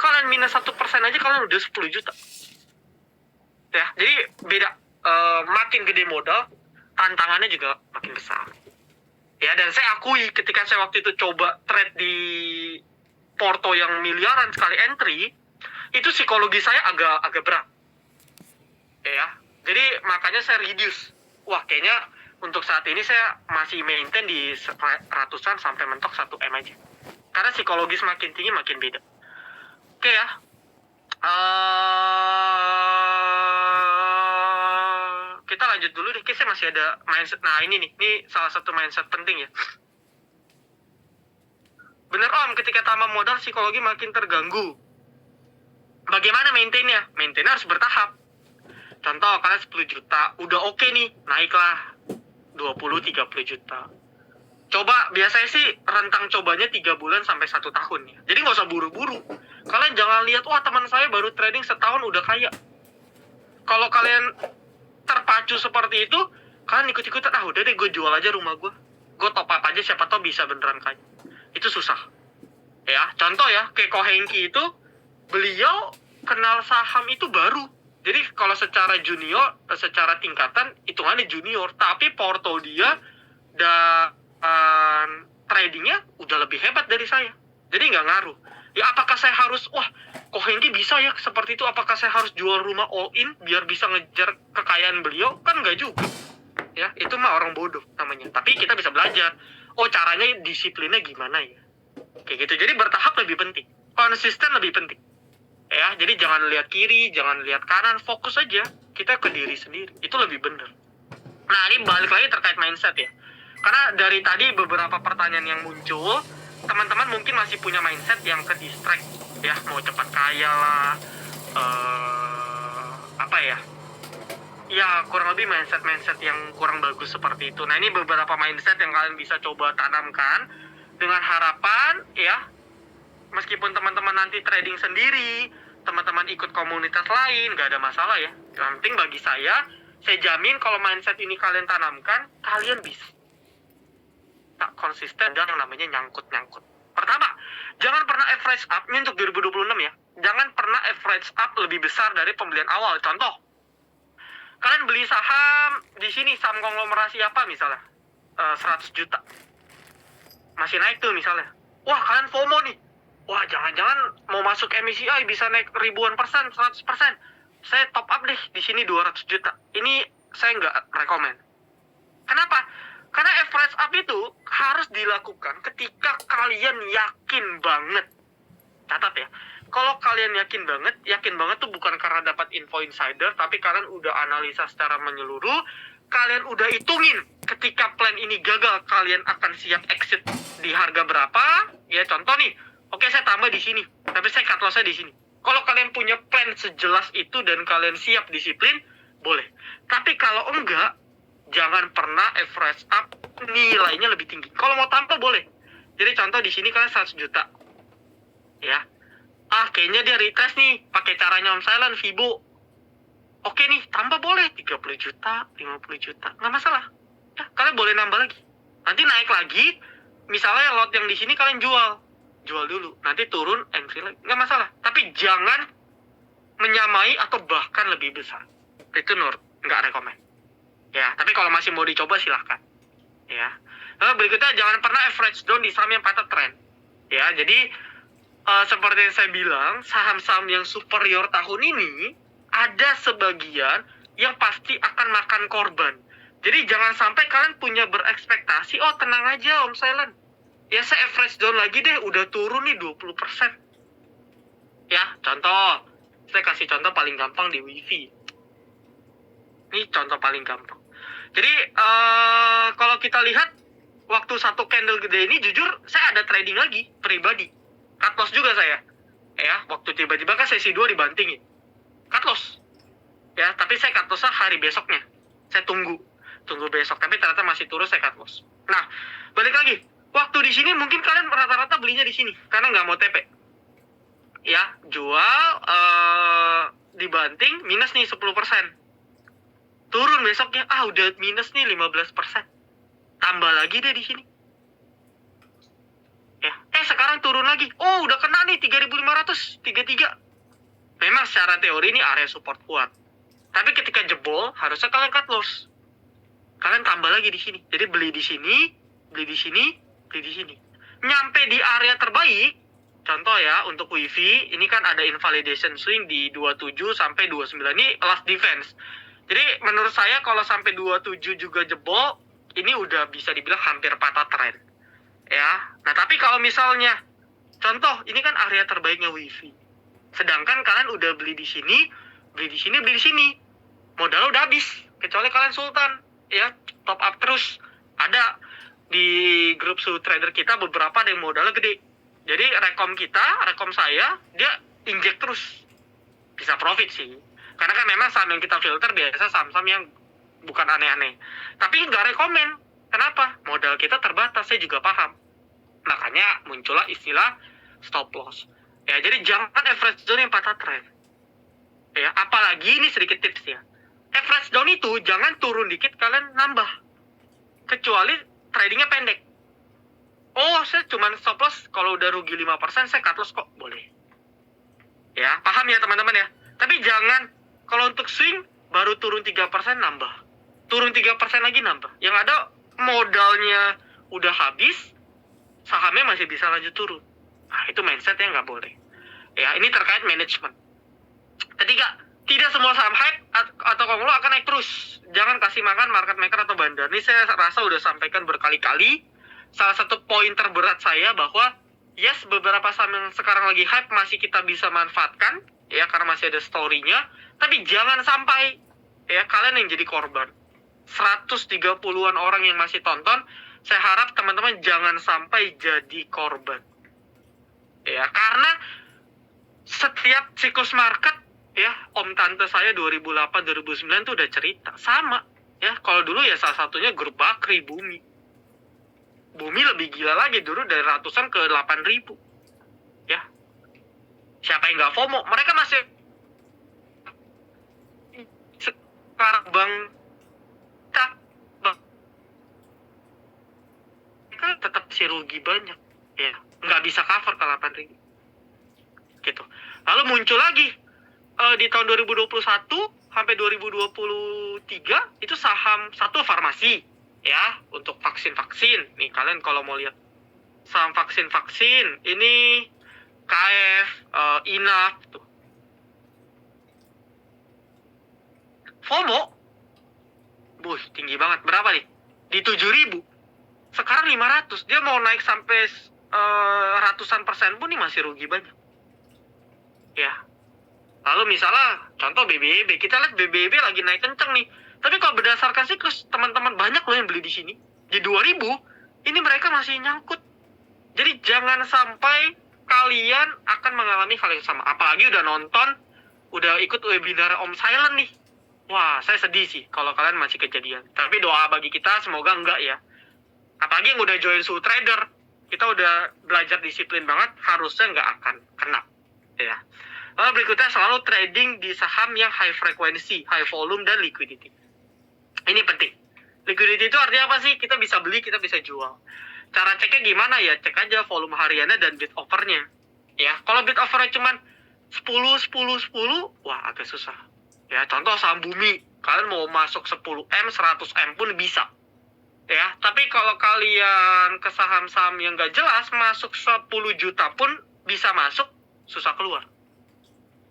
kalian minus 1% aja kalian udah 10 juta. Ya, jadi beda. Makin gede modal, tantangannya juga makin besar. Ya, dan saya akui ketika saya waktu itu coba trade di porto yang miliaran sekali entry, itu psikologi saya agak berat. Ya, jadi makanya saya reduce. Wah, kayaknya untuk saat ini saya masih maintain di ratusan sampai mentok 1 M aja. Karena psikologis makin tinggi makin beda. Oke ya. Kita lanjut dulu deh. Kayaknya masih ada mindset. Nah ini nih. Ini salah satu mindset penting ya. Bener Om, ketika tambah modal psikologi makin terganggu. Bagaimana maintainnya? Maintainnya harus bertahap. Contoh kalian 10 juta. Udah oke nih. Naiklah 20-30 juta. Coba, biasanya sih rentang cobanya 3 bulan sampai 1 tahun ya. Jadi nggak usah buru-buru. Kalian jangan lihat, wah teman saya baru trading setahun udah kaya. Kalau kalian terpacu seperti itu, kalian ikut-ikutan, udah deh gue jual aja rumah gue. Gue top up aja, siapa tahu bisa beneran kaya. Itu susah. Ya, contoh ya, kayak Ko Hengki itu, beliau kenal saham itu baru. Jadi kalau secara junior, secara tingkatan, hitungannya junior. Tapi porto dia dan tradingnya udah lebih hebat dari saya. Jadi nggak ngaruh. Ya apakah saya harus, wah Ko Hengki bisa ya seperti itu, apakah saya harus jual rumah all in biar bisa ngejar kekayaan beliau? Kan nggak juga. Ya, itu mah orang bodoh namanya. Tapi kita bisa belajar. Oh, caranya disiplinnya gimana ya? Kayak gitu. Jadi bertahap lebih penting. Konsisten lebih penting. Ya, jadi jangan lihat kiri, jangan lihat kanan, fokus aja. Kita ke diri sendiri. Itu lebih benar. Nah, ini balik lagi terkait mindset ya. Karena dari tadi beberapa pertanyaan yang muncul, teman-teman mungkin masih punya mindset yang ke distract, ya mau cepat kaya lah, apa ya? Ya kurang lebih mindset yang kurang bagus seperti itu. Nah ini beberapa mindset yang kalian bisa coba tanamkan dengan harapan ya, meskipun teman-teman nanti trading sendiri, teman-teman ikut komunitas lain, gak ada masalah ya. Yang penting bagi saya jamin kalau mindset ini kalian tanamkan, kalian bisa tak konsisten dan yang namanya nyangkut-nyangkut. Pertama, jangan pernah average up, ini untuk 2026 ya. Jangan pernah average up lebih besar dari pembelian awal. Contoh, kalian beli saham di sini, saham konglomerasi apa misalnya, 100 juta. Masih naik tuh misalnya. Wah, kalian FOMO nih. Wah, jangan-jangan mau masuk MSCI bisa naik ribuan persen, 100%. Saya top up deh di sini 200 juta. Ini saya nggak rekomen. Kenapa? Karena average up itu harus dilakukan ketika kalian yakin banget. Catat ya. Kalau kalian yakin banget tuh bukan karena dapat info insider, tapi kalian udah analisa secara menyeluruh, kalian udah hitungin ketika plan ini gagal, kalian akan siap exit di harga berapa? Ya contoh nih, oke saya tambah di sini, tapi saya cut loss-nya di sini. Kalau kalian punya plan sejelas itu dan kalian siap disiplin, boleh. Tapi kalau enggak, jangan pernah average up nilainya lebih tinggi. Kalau mau tambah boleh. Jadi contoh di sini kalian 100 juta. Ya. Kayaknya dia retest nih pakai caranya Om Silent Fibo. Oke nih, tambah boleh 30 juta, 50 juta. Nggak masalah. Ya, kalian boleh nambah lagi. Nanti naik lagi, misalnya lot yang di sini kalian jual dulu. Nanti turun entry lagi. Nggak masalah. Tapi jangan menyamai atau bahkan lebih besar. Itu nggak rekomen. Ya, tapi kalau masih mau dicoba silahkan. Ya. Lalu berikutnya jangan pernah average down di saham yang patah trend. Ya, jadi seperti yang saya bilang, saham-saham yang superior tahun ini ada sebagian yang pasti akan makan korban. Jadi jangan sampai kalian punya berekspektasi, oh tenang aja Om Silent. Ya saya average down lagi deh, udah turun nih 20%. Ya, contoh. Saya kasih contoh paling gampang di WiFi. Ini contoh paling gampang. Jadi kalau kita lihat waktu satu candle gede ini, jujur saya ada trading lagi pribadi. Cut loss juga saya. Ya, waktu tiba-tiba kan sesi 2 dibantingin. Cut loss. Ya, tapi saya cut loss hari besoknya. Saya tunggu besok, tapi ternyata masih turun, saya cut loss. Nah, balik lagi. Waktu di sini mungkin kalian rata-rata belinya di sini karena nggak mau TP. Ya, jual dibanting minus nih 10%. Turun besoknya, udah minus nih 15%. Tambah lagi deh di sini. Ya, sekarang turun lagi. Oh, udah kena nih 3.500, 33. Memang secara teori ini area support kuat. Tapi ketika jebol, harusnya kalian cut loss. Kalian tambah lagi di sini. Jadi beli di sini, beli di sini, beli di sini. Nyampe di area terbaik, contoh ya, untuk WiFi, ini kan ada invalidation swing di 27 sampai 29. Ini last defense. Jadi menurut saya kalau sampai 27 juga jebol, ini udah bisa dibilang hampir patah trend. Ya, nah tapi kalau misalnya, contoh, ini kan area terbaiknya WiFi. Sedangkan kalian udah beli di sini, beli di sini, beli di sini. Modal udah habis, kecuali kalian sultan. Ya, top up terus. Ada di grup trader kita beberapa ada yang modalnya gede. Jadi rekom saya, dia injek terus. Bisa profit sih. Karena kan memang saham yang kita filter biasa saham-saham yang bukan aneh-aneh. Tapi nggak rekomen. Kenapa? Modal kita terbatas, saya juga paham. Makanya muncullah istilah stop loss. Ya, jadi jangan average down yang patah trend. Ya, apalagi ini sedikit tips ya. Average down itu jangan turun dikit kalian nambah. Kecuali tradingnya pendek. Oh, saya cuma stop loss kalau udah rugi 5%, saya cut loss kok. Boleh. Ya, paham ya teman-teman ya. Tapi jangan kalau untuk swing baru turun 3% nambah. Turun 3% lagi nambah. Yang ada modalnya udah habis, sahamnya masih bisa lanjut turun. Nah, itu mindsetnya nggak boleh. Ya, ini terkait manajemen. Ketiga, tidak semua saham hype atau konglo akan naik terus. Jangan kasih makan market maker atau bandar. Ini saya rasa udah sampaikan berkali-kali. Salah satu poin terberat saya bahwa yes, beberapa saham yang sekarang lagi hype masih kita bisa manfaatkan, ya karena masih ada story-nya. Tapi jangan sampai ya kalian yang jadi korban. 130-an orang yang masih tonton, saya harap teman-teman jangan sampai jadi korban. Ya, karena setiap siklus market ya om tante saya 2008 2009 tuh udah cerita sama ya. Kalau dulu ya salah satunya grup Bakri Bumi lebih gila lagi dulu, dari ratusan ke 8.000 ya. Siapa yang nggak FOMO? Mereka masih sekarang mereka tetap sih rugi banyak ya, nggak bisa cover ke 8.000 gitu. Lalu muncul lagi di tahun 2021 sampai 2023 itu saham satu farmasi ya, untuk vaksin nih. Kalian kalau mau lihat saham vaksin ini KF, INAF tuh. FOMO tinggi banget. Berapa nih? Di 7.000. Sekarang 500. Dia mau naik sampai ratusan persen pun nih masih rugi banyak ya. Lalu misalnya contoh BBB, kita lihat BBB lagi naik kenceng nih. Tapi kalau berdasarkan siklus, teman-teman banyak loh yang beli di sini. Di 2000, ini mereka masih nyangkut. Jadi jangan sampai kalian akan mengalami hal yang sama. Apalagi udah nonton, udah ikut webinar Om Silent nih. Wah, saya sedih sih kalau kalian masih kejadian. Tapi doa bagi kita semoga enggak ya. Apalagi yang udah join Su Trader, kita udah belajar disiplin banget, harusnya nggak akan kena ya. Lalu berikutnya, selalu trading di saham yang high frequency, high volume, dan liquidity. Ini penting. Liquidity itu artinya apa sih? Kita bisa beli, kita bisa jual. Cara ceknya gimana ya? Cek aja volume hariannya dan bid offernya. Ya, kalau bid offernya cuma 10, wah agak susah. Ya, contoh saham Bumi, kalian mau masuk 10M, 100M pun bisa. Ya, tapi kalau kalian ke saham-saham yang nggak jelas, masuk 10 juta pun bisa masuk, susah keluar.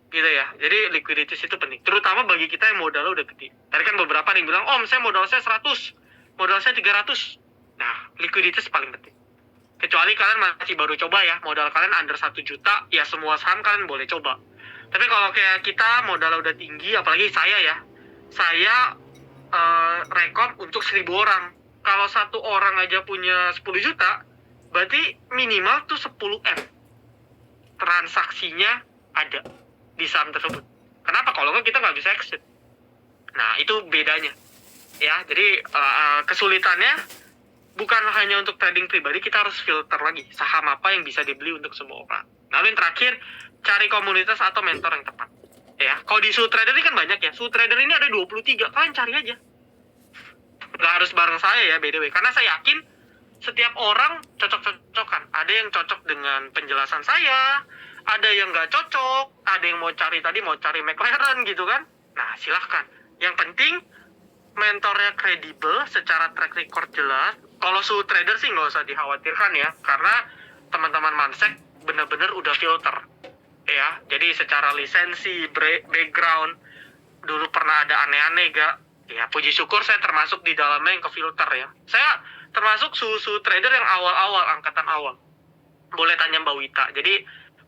Gitu ya. Jadi liquidity itu penting, terutama bagi kita yang modalnya udah gede. Tadi kan beberapa yang bilang, Om saya modal saya 100, modal saya 300. Nah, liquidity paling penting. Kecuali kalian masih baru coba ya, modal kalian under 1 juta, ya semua saham kalian boleh coba. Tapi kalau kayak kita modalnya udah tinggi, apalagi saya rekom untuk 1.000 orang. Kalau satu orang aja punya 10 juta, berarti minimal tuh 10M transaksinya ada di saham tersebut. Kenapa? Kalau nggak kita nggak bisa exit. Nah, itu bedanya ya. Jadi kesulitannya bukan hanya untuk trading pribadi, kita harus filter lagi saham apa yang bisa dibeli untuk semua orang. Lalu yang terakhir, cari komunitas atau mentor yang tepat ya. Kalau di Su Trader ini kan banyak ya. Su Trader ini ada 23, kalian cari aja. Nggak harus bareng saya ya, by the way, karena saya yakin setiap orang cocok-cocokan. Ada yang cocok dengan penjelasan saya, ada yang nggak cocok, ada yang mau cari McLaren gitu kan. Nah, silahkan. Yang penting mentornya kredibel, secara track record jelas. Kalau Su Trader sih nggak usah dikhawatirkan ya, karena teman-teman Mansek benar-benar udah filter ya. Jadi secara lisensi, background, dulu pernah ada aneh-aneh gak? Ya puji syukur saya termasuk di dalamnya yang ke filter ya. Saya termasuk Su Trader yang awal-awal, angkatan awal. Boleh tanya Mbak Wita. Jadi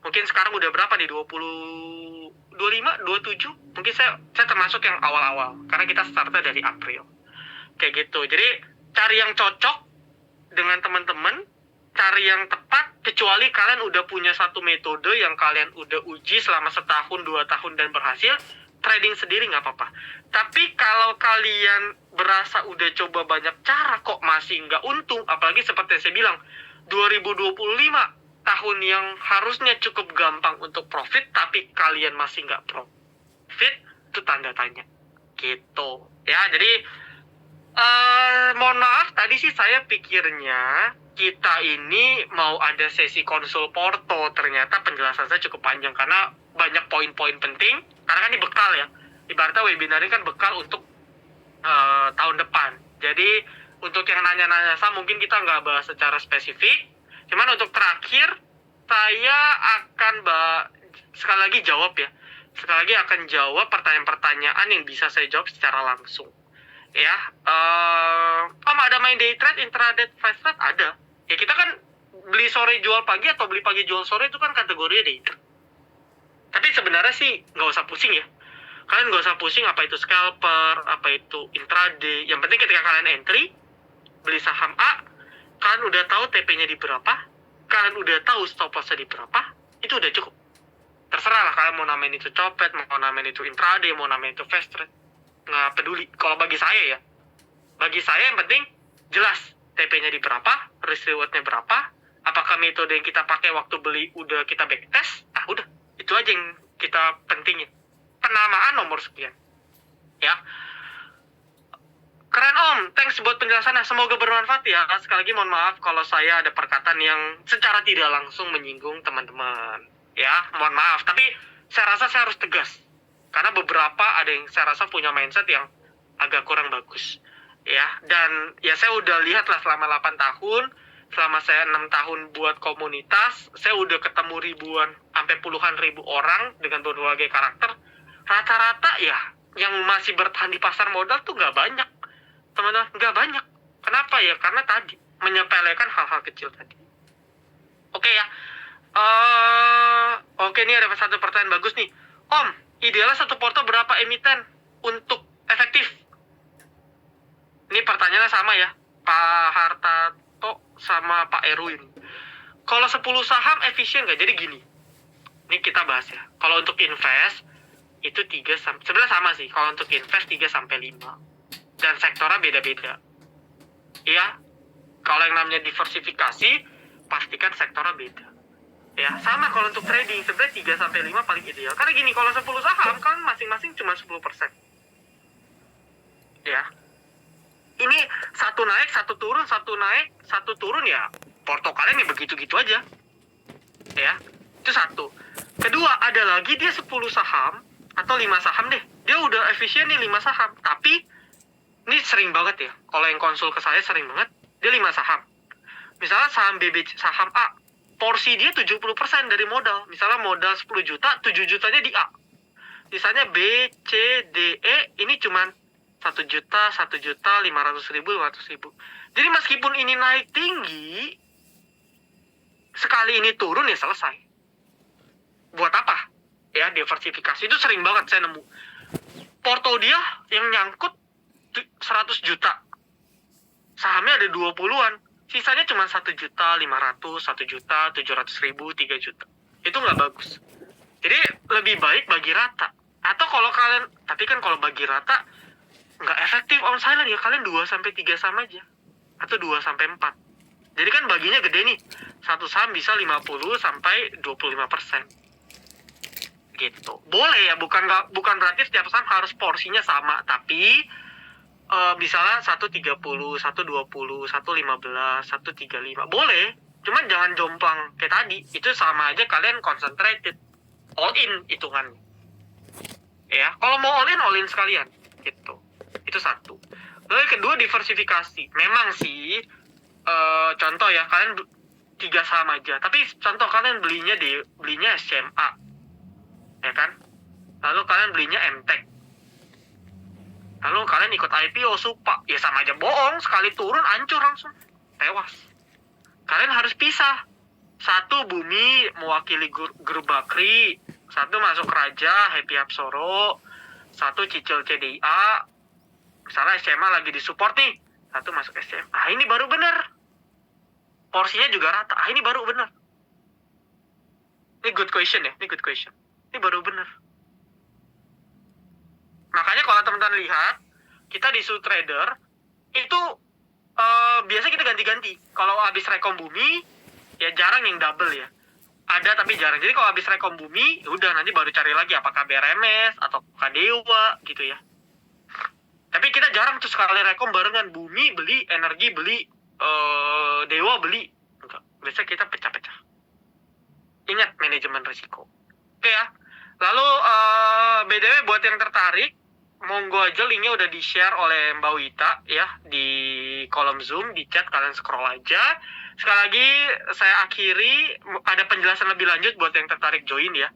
mungkin sekarang udah berapa nih, 25, 27? Mungkin saya termasuk yang awal-awal, karena kita startnya dari April. Kayak gitu. Jadi cari yang cocok dengan teman-teman, cari yang tepat, kecuali kalian udah punya satu metode yang kalian udah uji selama 1 tahun, 2 tahun dan berhasil, trading sendiri nggak apa-apa. Tapi kalau kalian berasa udah coba banyak cara kok masih nggak untung, apalagi seperti yang saya bilang, 2025 tahun yang harusnya cukup gampang untuk profit, tapi kalian masih nggak profit, itu tanda tanya. Gitu. Ya, jadi mohon maaf, tadi sih saya pikirnya kita ini mau ada sesi konsul porto, ternyata penjelasan saya cukup panjang karena banyak poin-poin penting, karena kan ini bekal ya. Ibaratnya webinar ini kan bekal untuk tahun depan. Jadi untuk yang nanya-nanya saya mungkin kita nggak bahas secara spesifik. Cuman untuk terakhir, saya akan sekali lagi jawab ya. Sekali lagi akan jawab pertanyaan-pertanyaan yang bisa saya jawab secara langsung. Ya, Om ada main day trade, intraday, flash trade? Ada. Ya kita kan beli sore jual pagi atau beli pagi jual sore itu kan kategorinya day trade. Tapi sebenarnya sih nggak usah pusing ya. Kalian nggak usah pusing apa itu scalper, apa itu intraday. Yang penting ketika kalian entry, beli saham A, kalian udah tahu TP-nya di berapa, kalian udah tahu stop loss-nya di berapa, itu udah cukup. terserah lah kalian mau namain itu copet, mau namain itu intraday, mau namain itu fast trade, nggak peduli. Kalau bagi saya yang penting jelas TP-nya di berapa, risk reward-nya berapa, apakah metode yang kita pakai waktu beli udah kita backtest, udah itu aja yang kita pentingin. Penamaan nomor sekian, ya. Keren Om, thanks buat penjelasannya, semoga bermanfaat ya. Sekali lagi mohon maaf kalau saya ada perkataan yang secara tidak langsung menyinggung teman-teman. Ya, mohon maaf. Tapi saya rasa saya harus tegas. Karena beberapa ada yang saya rasa punya mindset yang agak kurang bagus. Ya, dan ya saya udah lihat lah selama 8 tahun, selama saya 6 tahun buat komunitas, saya udah ketemu ribuan, sampai puluhan ribu orang dengan berbagai karakter. Rata-rata ya, yang masih bertahan di pasar modal tuh nggak banyak. Teman-teman, nggak banyak. Kenapa ya? Karena tadi menyepelekan hal-hal kecil tadi. Oke ya. Oke, ini ada satu pertanyaan bagus nih. Om, idealnya satu porto berapa emiten untuk efektif? Ini pertanyaannya sama ya, Pak Hartato sama Pak Erwin. Kalau 10 saham efisien nggak? Jadi gini. Ini kita bahas ya. Kalau untuk invest itu 3 sebenarnya sama sih. Kalau untuk invest 3 sampai 5. Dan sektornya beda-beda. Ya, kalau yang namanya diversifikasi, pastikan sektornya beda. Ya, sama kalau untuk trading, sebenarnya 3 sampai 5 paling ideal. Karena gini, kalau 10 saham kan masing-masing cuma 10%. Ya. Ini satu naik, satu turun, satu naik, satu turun ya. Porto kalian ya begitu-gitu aja. Ya, itu satu. Kedua, ada lagi dia 10 saham atau 5 saham deh. Dia udah efisien nih 5 saham, tapi ini sering banget ya, kalau yang konsul ke saya sering banget, dia 5 saham. Misalnya saham saham A, porsi dia 70% dari modal. Misalnya modal 10 juta, 7 jutanya di A. Sisanya B, C, D, E, ini cuman 1 juta, 1 juta, 500 ribu, 500 ribu. Jadi meskipun ini naik tinggi, sekali ini turun ya selesai. Buat apa? Ya, diversifikasi itu sering banget saya nemu. Porto dia yang nyangkut 100 juta, sahamnya ada 20-an, sisanya cuma 1 juta 500, 1 juta 700 ribu, 3 juta. Itu nggak bagus. Jadi lebih baik bagi rata. Atau kalau kalian, tapi kan kalau bagi rata nggak efektif on silent ya, kalian 2 sampai 3 saham aja, atau 2 sampai 4. Jadi kan baginya gede nih, satu saham bisa 50 sampai 25%. Gitu. Boleh ya, bukan berarti setiap saham harus porsinya sama, tapi misalnya 130, 120, 115, 135 boleh, cuman jangan jomplang kayak tadi. Itu sama aja kalian concentrated, all in hitungannya. Ya, kalau mau all in sekalian gitu. Itu satu. Lalu yang kedua, diversifikasi. Memang sih contoh ya, kalian 3 saham aja, tapi contoh kalian belinya SMA, ya kan? Lalu kalian belinya MTEK, lalu kalian ikut IPO Supa, ya sama aja bohong. Sekali turun hancur langsung, tewas. Kalian harus pisah. Satu Bumi mewakili grup Bakri, satu masuk Raja Happy Hapsoro, satu cicil CDIA. Misalnya SMA lagi disupport nih, satu masuk SMA. Ini baru bener. Porsinya juga rata. Ini baru bener. Ini good question ya, Ini baru bener. Makanya kalau teman-teman lihat, kita di Trader itu biasa kita ganti-ganti. Kalau habis rekom Bumi, ya jarang yang double ya. Ada tapi jarang. Jadi kalau habis rekom Bumi, udah nanti baru cari lagi apakah BRMS atau Dewa gitu ya. Tapi kita jarang tuh sekali rekom barengan, Bumi beli, Energi beli, Dewa beli. Enggak. Biasanya kita pecah-pecah. Ingat manajemen risiko. Oke ya. Lalu BTW buat yang tertarik, monggo aja, linknya udah di-share oleh Mbak Wita ya di kolom Zoom, di chat kalian scroll aja. Sekali lagi saya akhiri, ada penjelasan lebih lanjut buat yang tertarik join ya.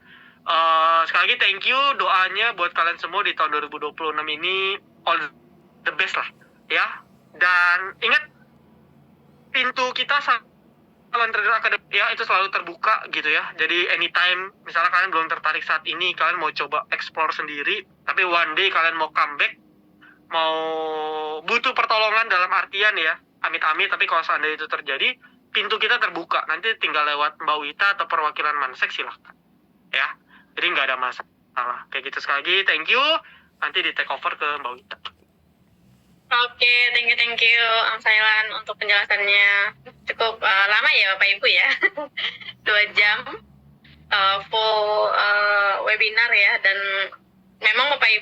Sekali lagi thank you, doanya buat kalian semua di tahun 2026 ini all the best lah ya. Dan ingat, pintu kita Talent Trader Academy ya itu selalu terbuka gitu ya. Jadi anytime misalnya kalian belum tertarik saat ini, kalian mau coba explore sendiri, tapi one day kalian mau comeback, mau butuh pertolongan dalam artian ya, amit-amit, tapi kalau seandainya itu terjadi, pintu kita terbuka. Nanti tinggal lewat Mbak Wita atau perwakilan Mansek, silahkan ya. Jadi nggak ada masalah. Kayak gitu, sekali lagi thank you. Nanti di take over ke Mbak Wita. Oke, thank you Ang Sailan untuk penjelasannya. Cukup lama ya Bapak Ibu ya. 2 jam full webinar ya, dan memang Bapak Ibu